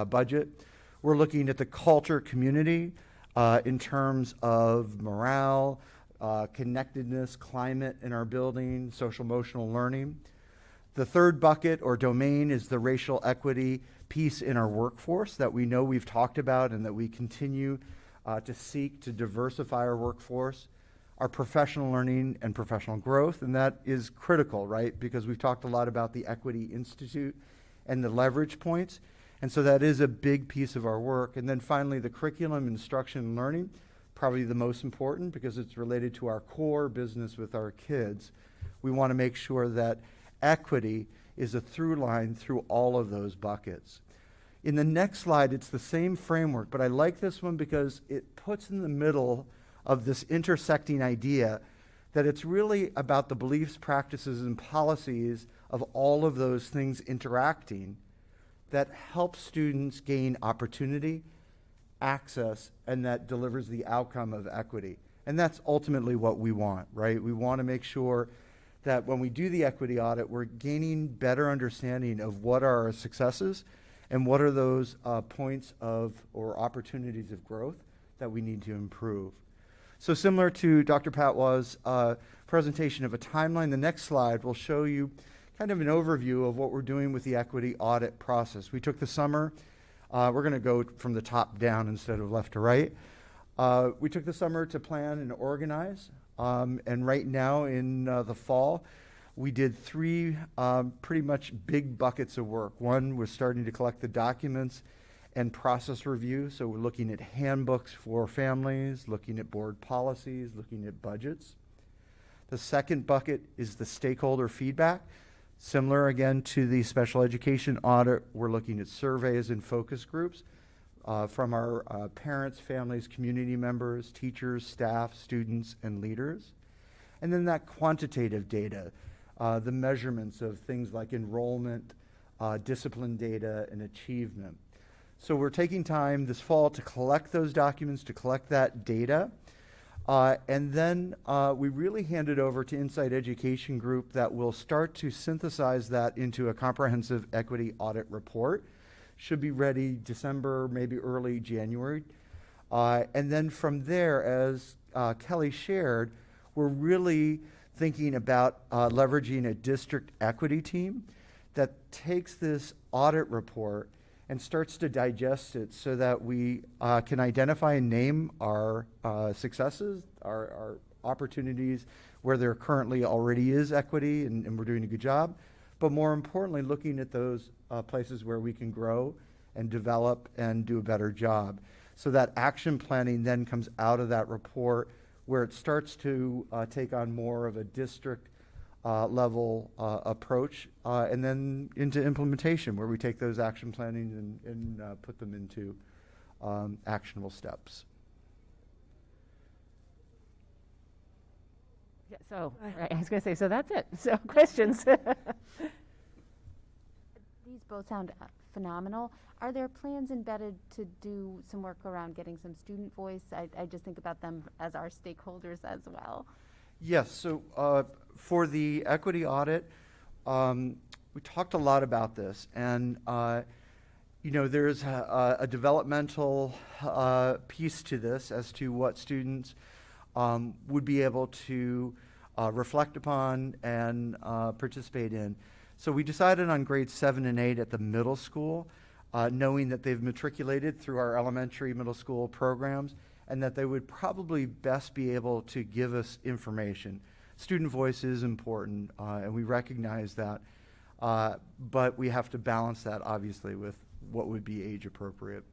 budget. We're looking at the culture community in terms of morale, connectedness, climate in our building, social emotional learning. The third bucket or domain is the racial equity piece in our workforce that we know we've talked about and that we continue to seek to diversify our workforce. Our professional learning and professional growth, and that is critical, right? Because we've talked a lot about the Equity Institute and the leverage points, and so that is a big piece of our work. And then finally, the curriculum, instruction, and learning, probably the most important because it's related to our core business with our kids. We want to make sure that equity is a through line through all of those buckets. In the next slide, it's the same framework, but I like this one because it puts in the middle of this intersecting idea that it's really about the beliefs, practices, and policies of all of those things interacting that help students gain opportunity, access, and that delivers the outcome of equity. And that's ultimately what we want, right? We want to make sure that when we do the equity audit, we're gaining better understanding of what are our successes and what are those points of or opportunities of growth that we need to improve. So similar to Dr. Patwa's presentation of a timeline, the next slide will show you kind of an overview of what we're doing with the equity audit process. We took the summer, we're going to go from the top down instead of left to right. We took the summer to plan and organize, and right now in the fall, we did 3 pretty much big buckets of work. One was starting to collect the documents and process review. So we're looking at handbooks for families, looking at board policies, looking at budgets. The second bucket is the stakeholder feedback. Similar again to the special education audit, we're looking at surveys and focus groups from our parents, families, community members, teachers, staff, students, and leaders. And then that quantitative data, the measurements of things like enrollment, discipline data, and achievement. So we're taking time this fall to collect those documents, to collect that data, and then we really hand it over to Inside Education Group that will start to synthesize that into a comprehensive equity audit report should be ready December, maybe early January. And then from there, as Kelly shared, we're really thinking about leveraging a district equity team that takes this audit report and starts to digest it so that we can identify and name our successes, our opportunities where there currently already is equity and we're doing a good job. But more importantly, looking at those places where we can grow and develop and do a better job. So that action planning then comes out of that report where it starts to take on more of a district level approach, and then into implementation where we take those action planning and put them into actionable steps. Yeah, so, right, I was going to say, so that's it. So questions? These both sound phenomenal. Are there plans embedded to do some work around getting some student voice? I just think about them as our stakeholders as well. Yes, so for the equity audit, we talked a lot about this, and you know, there's a developmental piece to this as to what students would be able to reflect upon and participate in. So we decided on grades 7 and 8 at the middle school, knowing that they've matriculated through our elementary middle school programs and that they would probably best be able to give us information. Student voice is important, and we recognize that, but we have to balance that obviously with what would be age appropriate.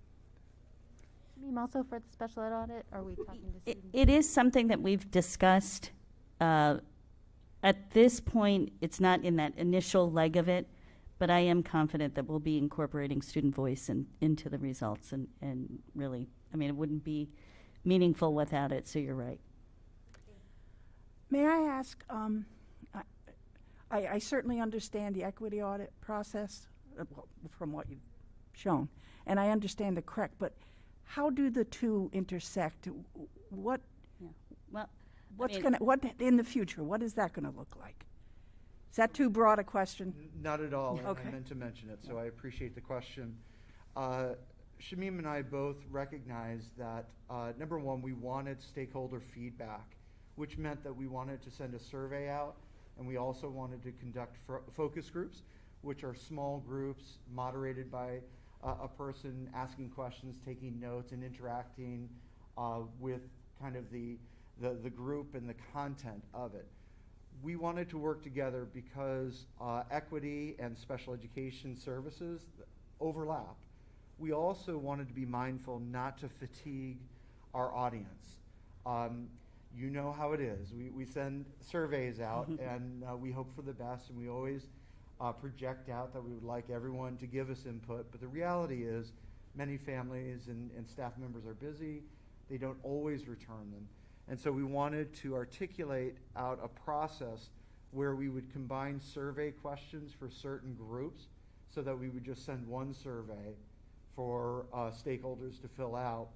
Also for the special ed audit, are we talking to students? It is something that we've discussed. At this point, it's not in that initial leg of it, but I am confident that we'll be incorporating student voice into the results, and really, I mean, it wouldn't be meaningful without it, so you're right. May I ask, I certainly understand the equity audit process from what you've shown, and I understand the correct, but how do the two intersect? What? Yeah. Well, what's what in the future? What is that going to look like? Is that too broad a question? Not at all. Okay. I meant to mention it, so I appreciate the question. Shamim and I both recognize that, number one, we wanted stakeholder feedback, which meant that we wanted to send a survey out, and we also wanted to conduct focus groups, which are small groups moderated by a person asking questions, taking notes, and interacting with kind of the group and the content of it. We wanted to work together because equity and special education services overlap. We also wanted to be mindful not to fatigue our audience. You know how it is. We send surveys out and we hope for the best, and we always project out that we would like everyone to give us input, but the reality is many families and staff members are busy. They don't always return them. And so we wanted to articulate out a process where we would combine survey questions for certain groups so that we would just send one survey for stakeholders to fill out,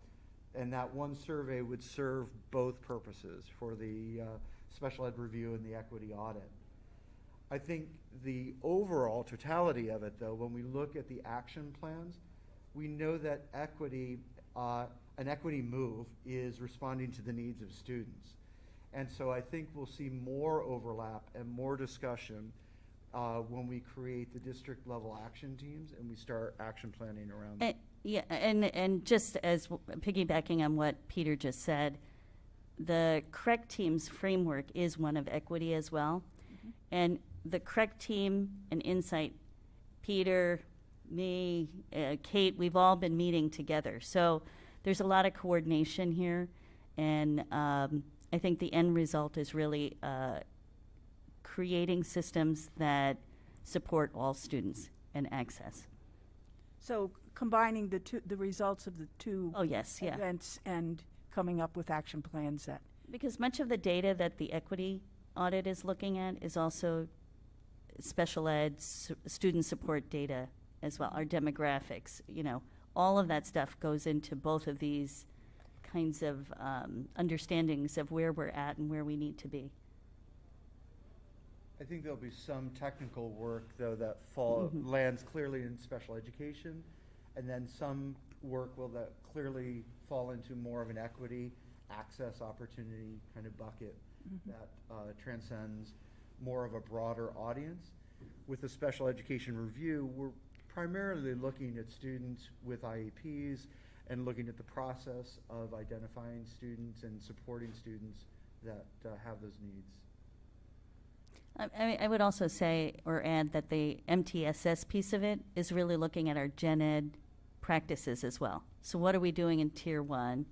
and that one survey would serve both purposes for the special ed review and the equity audit. I think the overall totality of it, though, when we look at the action plans, we know that equity, an equity move is responding to the needs of students. And so I think we'll see more overlap and more discussion when we create the district level action teams and we start action planning around them. Yeah, and just as piggybacking on what Peter just said, the CREC team's framework is one of equity as well. Mm-hmm. And the CREC team and Insight, Peter, me, Kate, we've all been meeting together. So there's a lot of coordination here, and I think the end result is really creating systems that support all students and access. So combining the results of the two events and coming up with action plans that. Because much of the data that the equity audit is looking at is also special ed, student support data as well, our demographics, you know, all of that stuff goes into both of these kinds of understandings of where we're at and where we need to be. I think there'll be some technical work, though, that lands clearly in special education And then some work will that clearly fall into more of an equity access opportunity kind of bucket that transcends more of a broader audience. With the special education review, we're primarily looking at students with IEPs and looking at the process of identifying students and supporting students that have those needs. I would also say or add that the MTSS piece of it is really looking at our gen ed practices as well. So what are we doing in tier 1?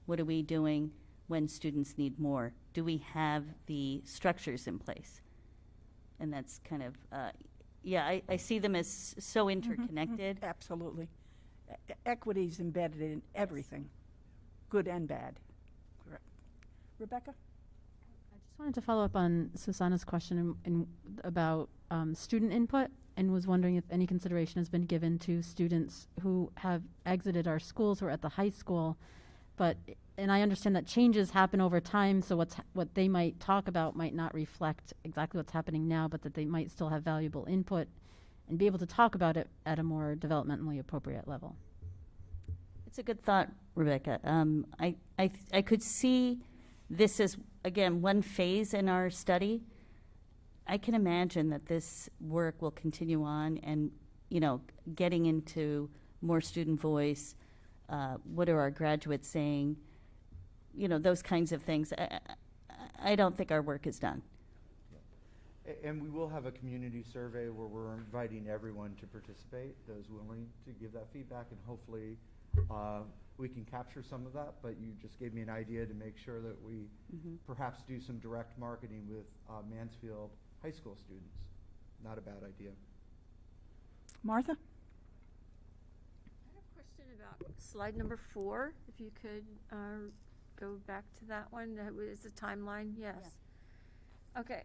What are we doing when students need more? Do we have the structures in place? And that's kind of, I see them as so interconnected. Absolutely. Equity is embedded in everything, good and bad. Correct. Rebecca? I just wanted to follow up on Susanna's question about student input, and was wondering if any consideration has been given to students who have exited our schools or at the high school, and I understand that changes happen over time, so what they might talk about might not reflect exactly what's happening now, but that they might still have valuable input and be able to talk about it at a more developmentally appropriate level. It's a good thought, Rebecca. I could see this as, again, one phase in our study. I can imagine that this work will continue on and, getting into more student voice. What are our graduates saying? Those kinds of things. I don't think our work is done. And we will have a community survey where we're inviting everyone to participate, those willing to give that feedback, and hopefully we can capture some of that, but you just gave me an idea to make sure that we perhaps do some direct marketing with Mansfield high school students. Not a bad idea. Martha? I have a question about slide number 4, if you could go back to that one. That was the timeline, yes. Yeah. Okay,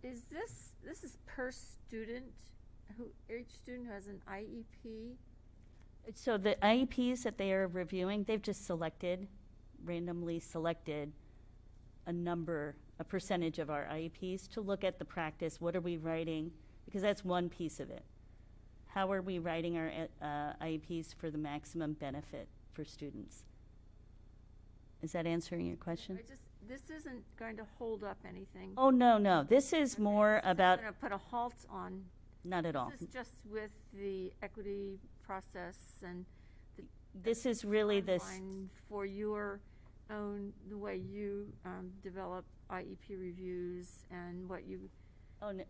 this is per student, each student who has an IEP? So the IEPs that they are reviewing, they've just randomly selected a percentage of our IEPs to look at the practice. What are we writing? Because that's one piece of it. How are we writing our IEPs for the maximum benefit for students? Is that answering your question? This isn't going to hold up anything. Oh, no. This is more about... This is going to put a halt on... Not at all. This is just with the equity process and this is really this for your own, the way you develop IEP reviews and what you... Oh, no.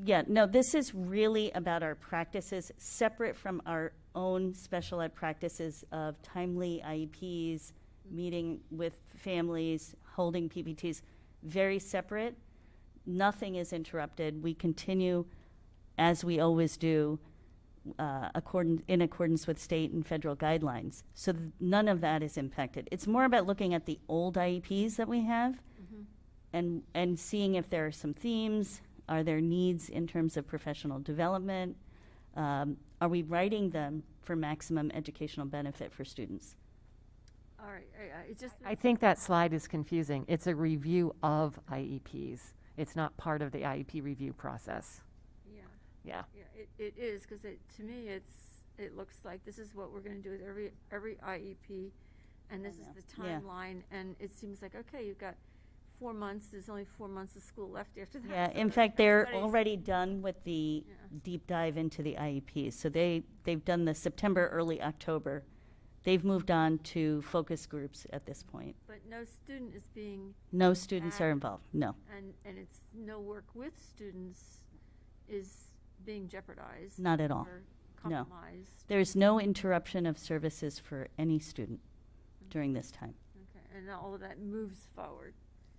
Yeah, no, this is really about our practices separate from our own special ed practices of timely IEPs, meeting with families, holding PPTs, very separate. Nothing is interrupted. We continue, as we always do, in accordance with state and federal guidelines. So none of that is impacted. It's more about looking at the old IEPs that we have and seeing if there are some themes. Are there needs in terms of professional development? Are we writing them for maximum educational benefit for students? All right, I think that slide is confusing. It's a review of IEPs. It's not part of the IEP review process. Yeah. It is, because to me it looks like this is what we're going to do with every IEP, and this is the timeline, and it seems like, okay, you've got 4 months. There's only 4 months of school left after that. Yeah, so in fact, they're already done with the deep dive into the IEPs. So they've done the September, early October. They've moved on to focus groups at this point. But no student is being... No students are involved, no. And it's no work with students is being jeopardized. Not at all, or no. compromised. There's no interruption of services for any student during this time. Okay, and all of that moves forward.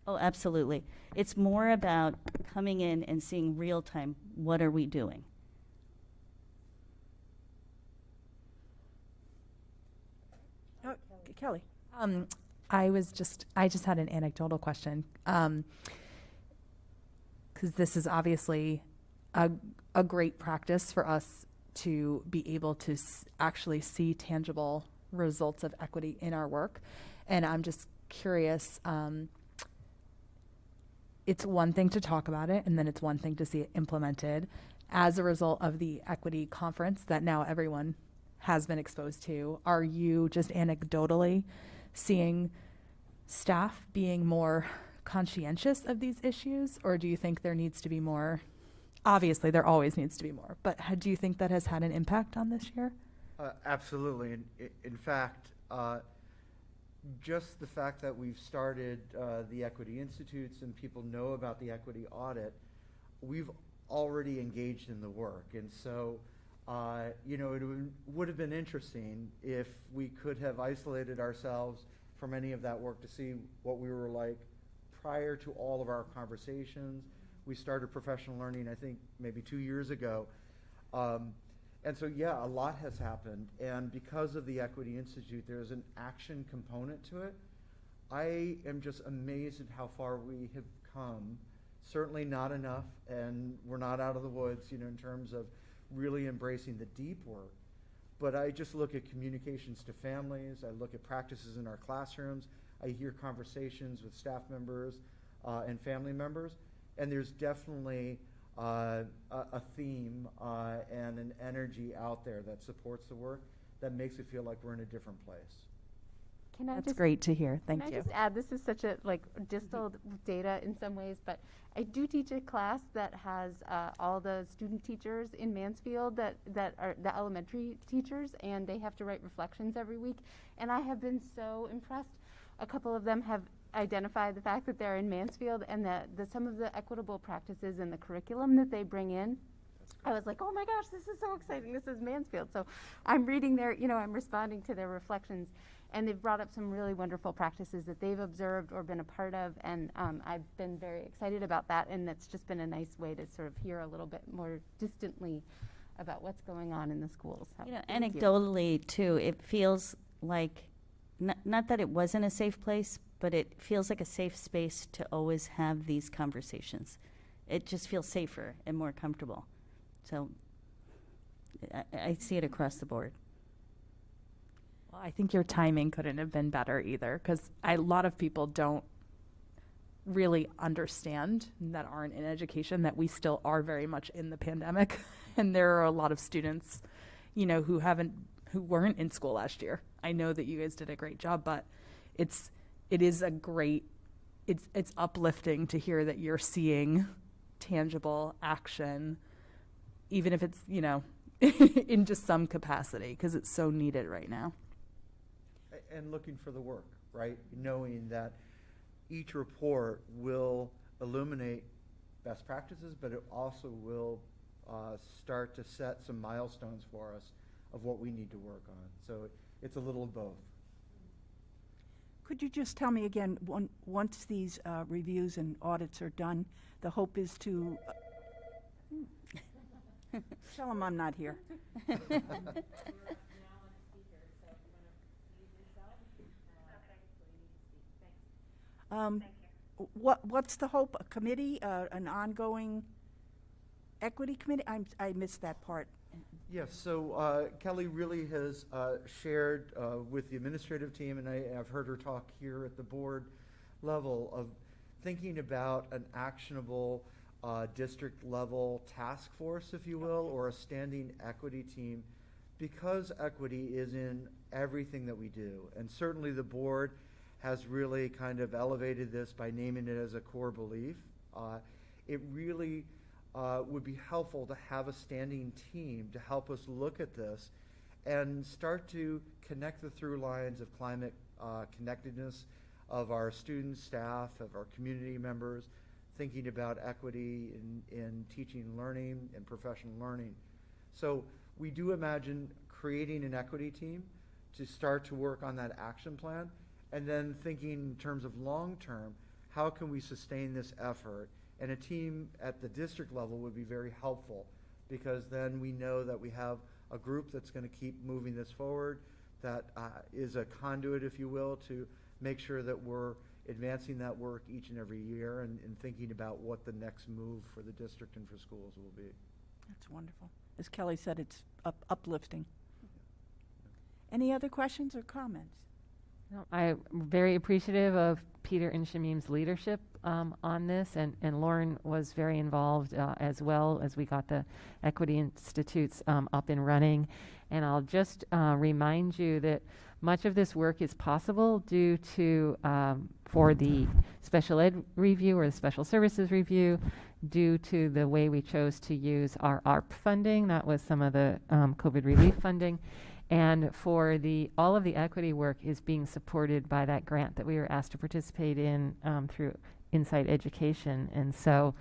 Oh, absolutely. It's more about coming in and seeing real time, what are we doing? Oh, Kelly. I just had an anecdotal question. Because this is obviously a great practice for us to be able to actually see tangible results of equity in our work. And I'm just curious, it's one thing to talk about it, and then it's one thing to see it implemented. As a result of the equity conference that now everyone has been exposed to, are you just anecdotally seeing staff being more conscientious of these issues, or do you think there needs to be more? Obviously, there always needs to be more, but do you think that has had an impact on this year? Absolutely. In fact, just the fact that we've started the Equity Institutes and people know about the Equity Audit, we've already engaged in the work. And so, it would have been interesting if we could have isolated ourselves from any of that work to see what we were like prior to all of our conversations. We started professional learning, I think, maybe 2 years ago. And so, yeah, a lot has happened. And because of the Equity Institute, there's an action component to it. I am just amazed at how far we have come. Certainly not enough, and we're not out of the woods, in terms of really embracing the deep work. But I just look at communications to families. I look at practices in our classrooms. I hear conversations with staff members and family members. And there's definitely a theme and an energy out there that supports the work that makes it feel like we're in a different place. That's great to hear. Thank you. Can I just add, this is such a distilled data in some ways, but I do teach a class that has all the student teachers in Mansfield that are the elementary teachers, and they have to write reflections every week. And I have been so impressed. A couple of them have identified the fact that they're in Mansfield and that some of the equitable practices in the curriculum that they bring in. I was like, oh my gosh, this is so exciting. This is Mansfield. So I'm reading I'm responding to their reflections. And they've brought up some really wonderful practices that they've observed or been a part of. And I've been very excited about that. And it's just been a nice way to sort of hear a little bit more distantly about what's going on in the schools. So thank you. Anecdotally, too, it feels like, not that it wasn't a safe place, but it feels like a safe space to always have these conversations. It just feels safer and more comfortable. So I see it across the board. Well, I think your timing couldn't have been better either, because a lot of people don't really understand, that aren't in education, that we still are very much in the pandemic. And there are a lot of students, who weren't in school last year. I know that you guys did a great job, but it's uplifting to hear that you're seeing tangible action, even if it's, in just some capacity, because it's so needed right now. And looking for the work, right? Knowing that each report will illuminate best practices, but it also will start to set some milestones for us of what we need to work on. So it's a little of both. Could you just tell me again, once these reviews and audits are done, the hope is to tell them I'm not here. What's the hope? A committee, an ongoing equity committee? I missed that part. Yes, so Kelly really has shared with the administrative team, and I've heard her talk here at the board level, of thinking about an actionable district level task force, if you will, or a standing equity team, because equity is in everything that we do. And certainly the board has really kind of elevated this by naming it as a core belief. It really would be helpful to have a standing team to help us look at this and start to connect the through lines of climate connectedness of our students, staff, of our community members, thinking about equity in teaching and learning and professional learning. So we do imagine creating an equity team to start to work on that action plan, and then thinking in terms of long term, how can we sustain this effort? And a team at the district level would be very helpful, because then we know that we have a group that's going to keep moving this forward, that is a conduit, if you will, to make sure that we're advancing that work each and every year and thinking about what the next move for the district and for schools will be. That's wonderful. As Kelly said, it's uplifting. Any other questions or comments? No, I'm very appreciative of Peter and Shamim's leadership on this, and Lauren was very involved as well as we got the Equity Institutes up and running. And I'll just remind you that much of this work is possible due to, for the special ed review or the special services review, due to the way we chose to use our ARP funding. That was some of the COVID relief funding. And for all of the equity work is being supported by that grant that we were asked to participate in through Insight Education. And so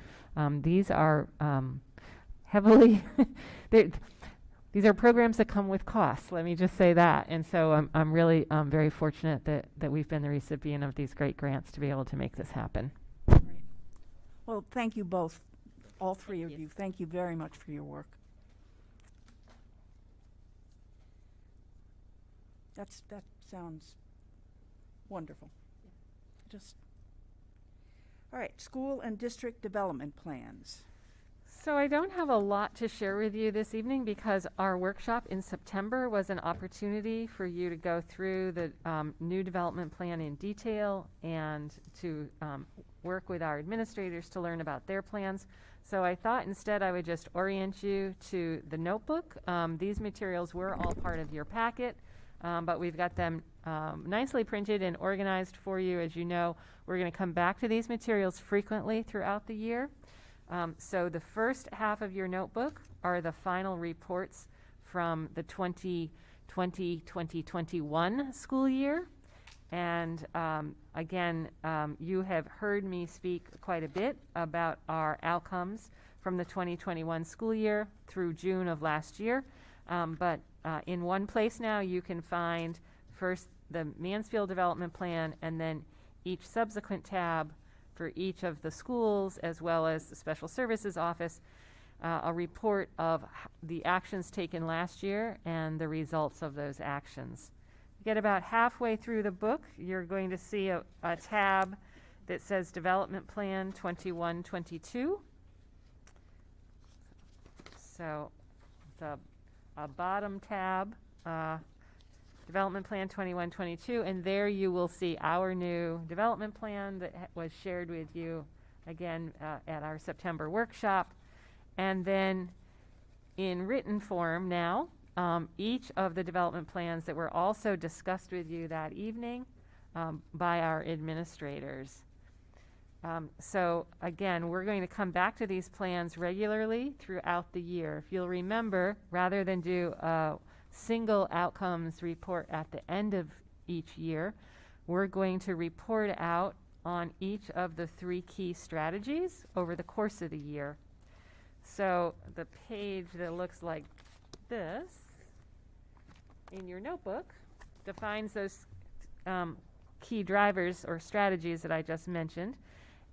these are heavily, these are programs that come with costs, let me just say that. And so I'm really very fortunate that we've been the recipient of these great grants to be able to make this happen. Well, thank you both, all three of you. Thank you very much for your work. That sounds wonderful. All right, school and district development plans. So I don't have a lot to share with you this evening because our workshop in September was an opportunity for you to go through the new development plan in detail and to work with our administrators to learn about their plans. So I thought instead I would just orient you to the notebook. These materials were all part of your packet. But we've got them nicely printed and organized for you. As you know, we're going to come back to these materials frequently throughout the year. So the first half of your notebook are the final reports from the 2020-2021 school year. And again, you have heard me speak quite a bit about our outcomes from the 2021 school year through June of last year. But in one place now you can find first the Mansfield development plan and then each subsequent tab for each of the schools as well as the special services office, a report of the actions taken last year and the results of those actions. You get about halfway through the book, you're going to see a tab that says Development Plan 21-22. So it's a bottom tab, Development Plan 21-22, and there you will see our new development plan that was shared with you again at our September workshop. And then in written form now, each of the development plans that were also discussed with you that evening by our administrators. So again, we're going to come back to these plans regularly throughout the year. If you'll remember, rather than do a single outcomes report at the end of each year, we're going to report out on each of the 3 key strategies over the course of the year. So the page that looks like this in your notebook defines those key drivers or strategies that I just mentioned.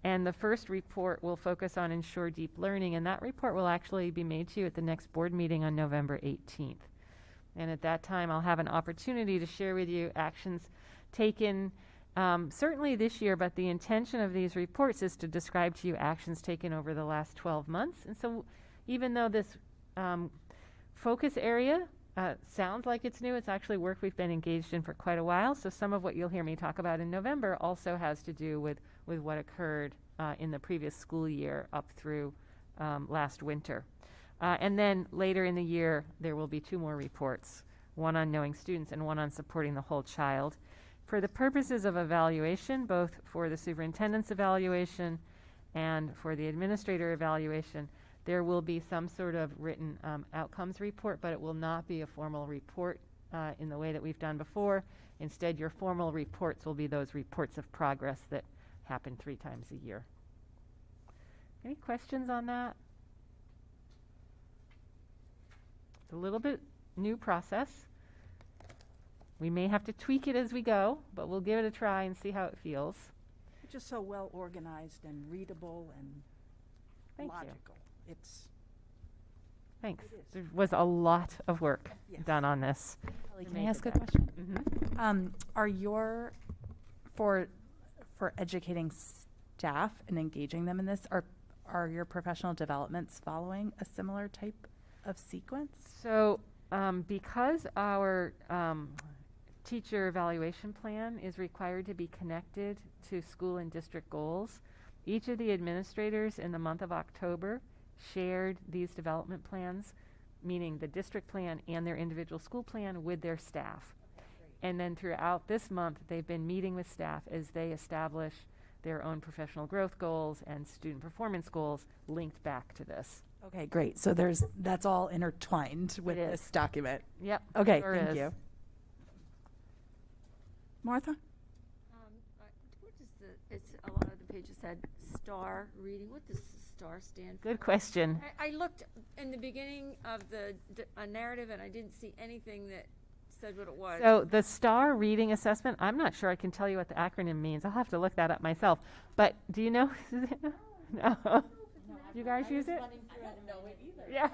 And the first report will focus on ensure deep learning, and that report will actually be made to you at the next board meeting on November 18th. And at that time, I'll have an opportunity to share with you actions taken certainly this year, but the intention of these reports is to describe to you actions taken over the last 12 months. And so even though this focus area sounds like it's new, it's actually work we've been engaged in for quite a while. So some of what you'll hear me talk about in November also has to do with what occurred in the previous school year up through last winter. And then later in the year, there will be 2 more reports, one on knowing students and one on supporting the whole child. For the purposes of evaluation, both for the superintendent's evaluation and for the administrator evaluation, there will be some sort of written outcomes report, but it will not be a formal report in the way that we've done before. Instead, your formal reports will be those reports of progress that happen 3 times a year. Any questions on that? It's a little bit new process. We may have to tweak it as we go, but we'll give it a try and see how it feels. It's just so well organized and readable and Thank logical. You. It's Thanks. There was a lot of work done on this. Kelly, can I ask a question? Mm-hmm. Are your for educating staff and engaging them in this, are your professional developments following a similar type of sequence? So because our teacher evaluation plan is required to be connected to school and district goals. Each of the administrators in the month of October shared these development plans, meaning the district plan and their individual school plan, with their staff. And then throughout this month, they've been meeting with staff as they establish their own professional growth goals and student performance goals linked back to this. Okay, great. So that's all intertwined with It is. this document. Yep. Okay, sure thank is. you. Martha? What is it's a lot of the pages had star reading. What does star stand for? Good question. I looked in the beginning of the narrative and I didn't see anything that said what it was. So the STAR reading assessment, I'm not sure I can tell you what the acronym means. I'll have to look that up myself. But do you know? No. You guys use it? Yeah.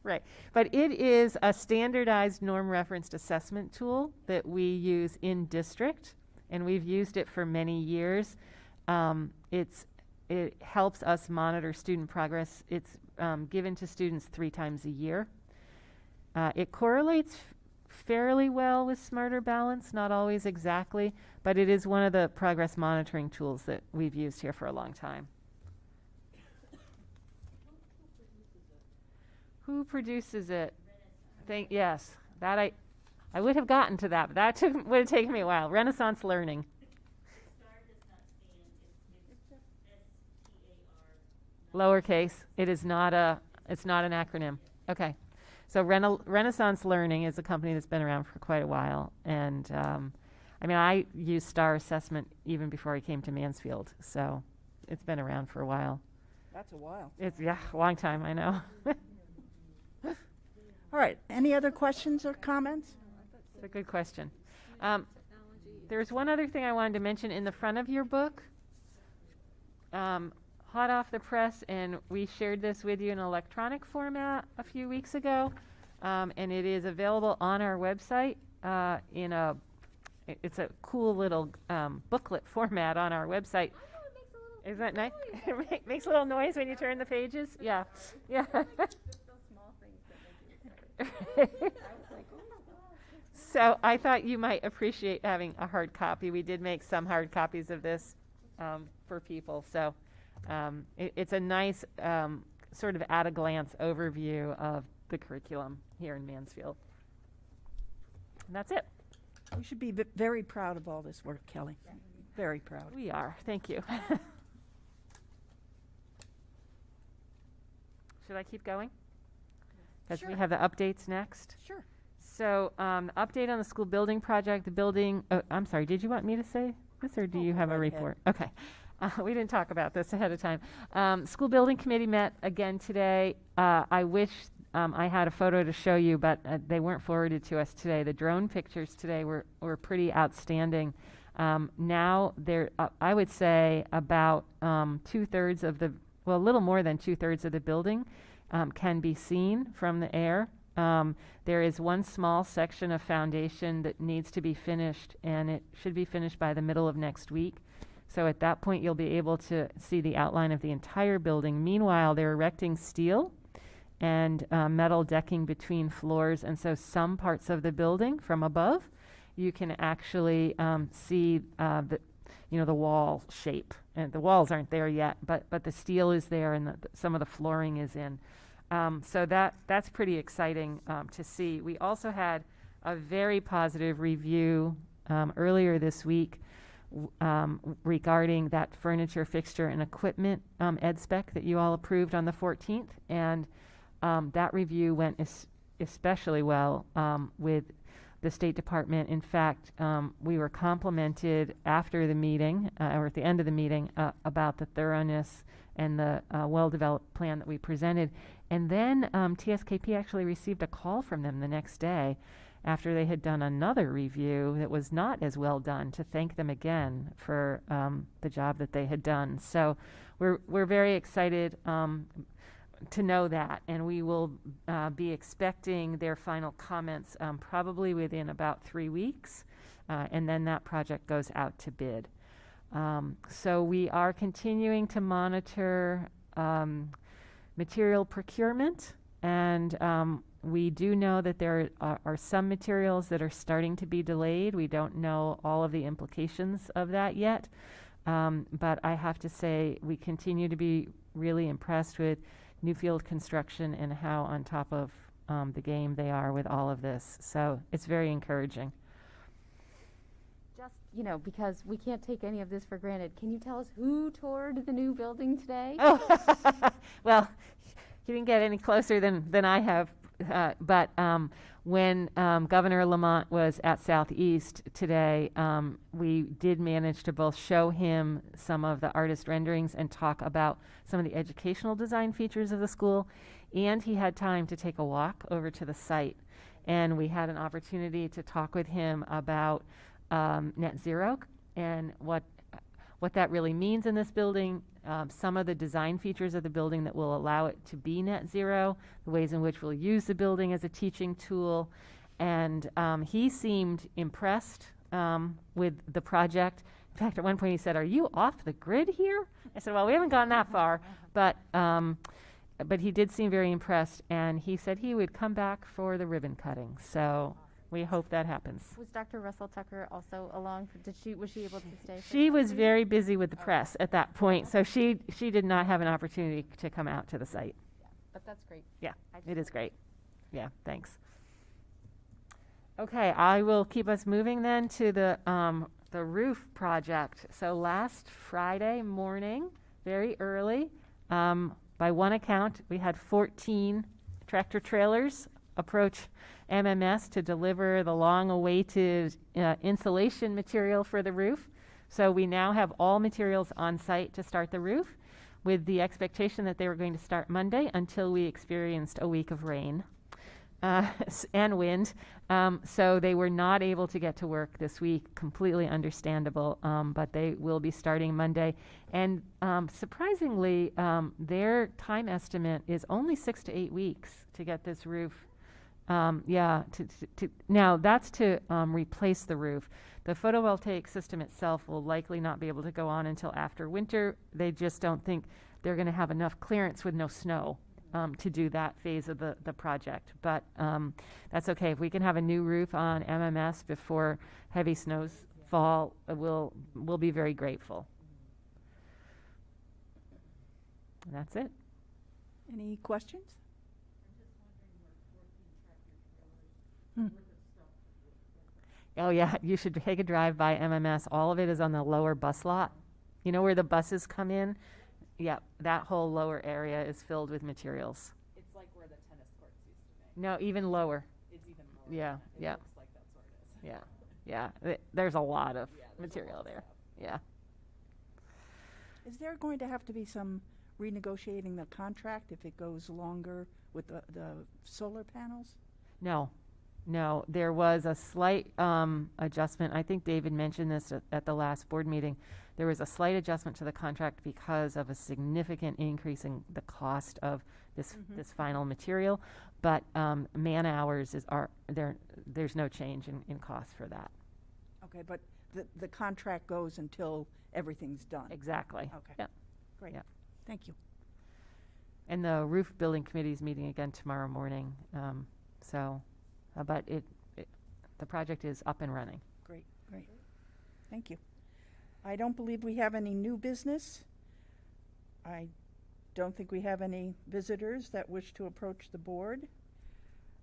Right. But it is a standardized norm referenced assessment tool that we use in district, and we've used it for many years. It helps us monitor student progress. It's given to students 3 times a year. It correlates fairly well with Smarter Balance, not always exactly, but it is one of the progress monitoring tools that we've used here for a long time. Who produces it? Yes, that I would have gotten to that, but that would have taken me a while. Renaissance Learning. Lowercase. It's not an acronym. Okay. So Renaissance Learning is a company that's been around for quite a while, and I used STAR assessment even before I came to Mansfield, so it's been around for a while. That's a while. It's a long time, I know. All right, any other questions or comments? It's a good question. There's one other thing I wanted to mention in the front of your book. Hot off the press, and we shared this with you in electronic format a few weeks ago, and it is available on our website it's a cool little booklet format on our website. Isn't that nice? It makes a little noise when you turn the pages. Yeah. Yeah. So I thought you might appreciate having a hard copy. We did make some hard copies of this for people. So it's a nice sort of at a glance overview of the curriculum here in Mansfield. And that's it. You should be very proud of all this work, Kelly. Very proud. We are. Thank you. Should I keep going? Because we have the updates next. Sure. So update on the school building project. The building, I'm sorry, did you want me to say this, or do you have a report? Okay. We didn't talk about this ahead of time. School building committee met again today. I wish I had a photo to show you, but they weren't forwarded to us today. The drone pictures today were pretty outstanding. Now I would say about 2/3 of the, well, a little more than 2/3 of the building can be seen from the air. There is one small section of foundation that needs to be finished, and it should be finished by the middle of next week. So at that point, you'll be able to see the outline of the entire building. Meanwhile, they're erecting steel and metal decking between floors, and so some parts of the building from above, you can actually see the wall shape. And the walls aren't there yet, but the steel is there, and some of the flooring is in. So that's pretty exciting to see. We also had a very positive review earlier this week regarding that furniture, fixture, and equipment ed spec that you all approved on the 14th. And that review went especially well with the State Department. In fact, we were complimented after the meeting, or at the end of the meeting, about the thoroughness and the well-developed plan that we presented. And then TSKP actually received a call from them the next day after they had done another review that was not as well done, to thank them again for the job that they had done. So we're very excited to know that, and we will be expecting their final comments probably within about 3 weeks, and then that project goes out to bid. So we are continuing to monitor material procurement, and We do know that there are some materials that are starting to be delayed. We don't know all of the implications of that yet. But I have to say, we continue to be really impressed with Newfield Construction and how on top of the game they are with all of this. So it's very encouraging. Just, because we can't take any of this for granted, can you tell us who toured the new building today? Oh, well, you didn't get any closer than I have. But when Governor Lamont was at Southeast today, we did manage to both show him some of the artist renderings and talk about some of the educational design features of the school. And he had time to take a walk over to the site. And we had an opportunity to talk with him about net zero and what that really means in this building, some of the design features of the building that will allow it to be net zero, the ways in which we'll use the building as a teaching tool. And he seemed impressed with the project. In fact, at one point he said, "Are you off the grid here?" I said, "Well, we haven't gone that far," but he did seem very impressed, and he said he would come back for the ribbon cutting. So we hope that happens. Was Dr. Russell Tucker also along? Was she able to stay? She was very busy with the press at that point, so she did not have an opportunity to come out to the site. Yeah, but that's great. Yeah, it is great. Yeah, thanks. Okay, I will keep us moving then to the roof project. So last Friday morning, very early, by one account, we had 14 tractor trailers approach MMS to deliver the long-awaited insulation material for the roof. So we now have all materials on site to start the roof, with the expectation that they were going to start Monday until we experienced a week of rain and wind. So they were not able to get to work this week, completely understandable, but they will be starting Monday. And surprisingly, their time estimate is only 6 to 8 weeks to get this roof. Now that's to replace the roof. The photovoltaic system itself will likely not be able to go on until after winter. They just don't think they're going to have enough clearance with no snow to do that phase of the project. But that's okay. If we can have a new roof on MMS before heavy snows fall, we'll be very grateful. And that's it. Any questions? Oh yeah, you should take a drive by MMS. All of it is on the lower bus lot. You know where the buses come in? Yep, that whole lower area is filled with materials. It's like where the tennis courts used to be. No, even lower. It's even lower. Yeah, It yeah. looks like that's where it is. Yeah. There's a lot of Yeah, there's a material lot of there. stuff. Yeah. Is there going to have to be some renegotiating the contract if it goes longer with the solar panels? No, there was a slight adjustment. I think David mentioned this at the last board meeting. There was a slight adjustment to the contract because of a significant increase in the cost of this final material. But man hours there's no change in cost for that. Okay, but the contract goes until everything's done. Exactly. Okay. Yep. Great. Yep. Thank you. And the roof building committee is meeting again tomorrow morning. But the project is up and running. Great. Thank you. I don't believe we have any new business. I don't think we have any visitors that wish to approach the board.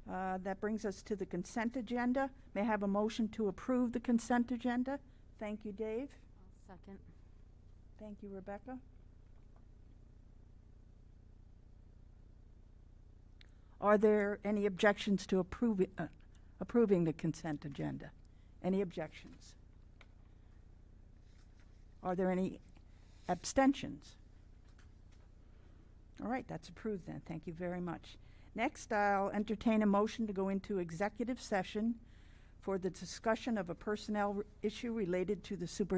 That brings us to the consent agenda. May I have a motion to approve the consent agenda? Thank you, Dave. Second. Thank you, Rebecca. Are there any objections to approving the consent agenda? Any objections? Are there any abstentions? All right, that's approved then. Thank you very much. Next, I'll entertain a motion to go into executive session for the discussion of a personnel issue related to the superintendent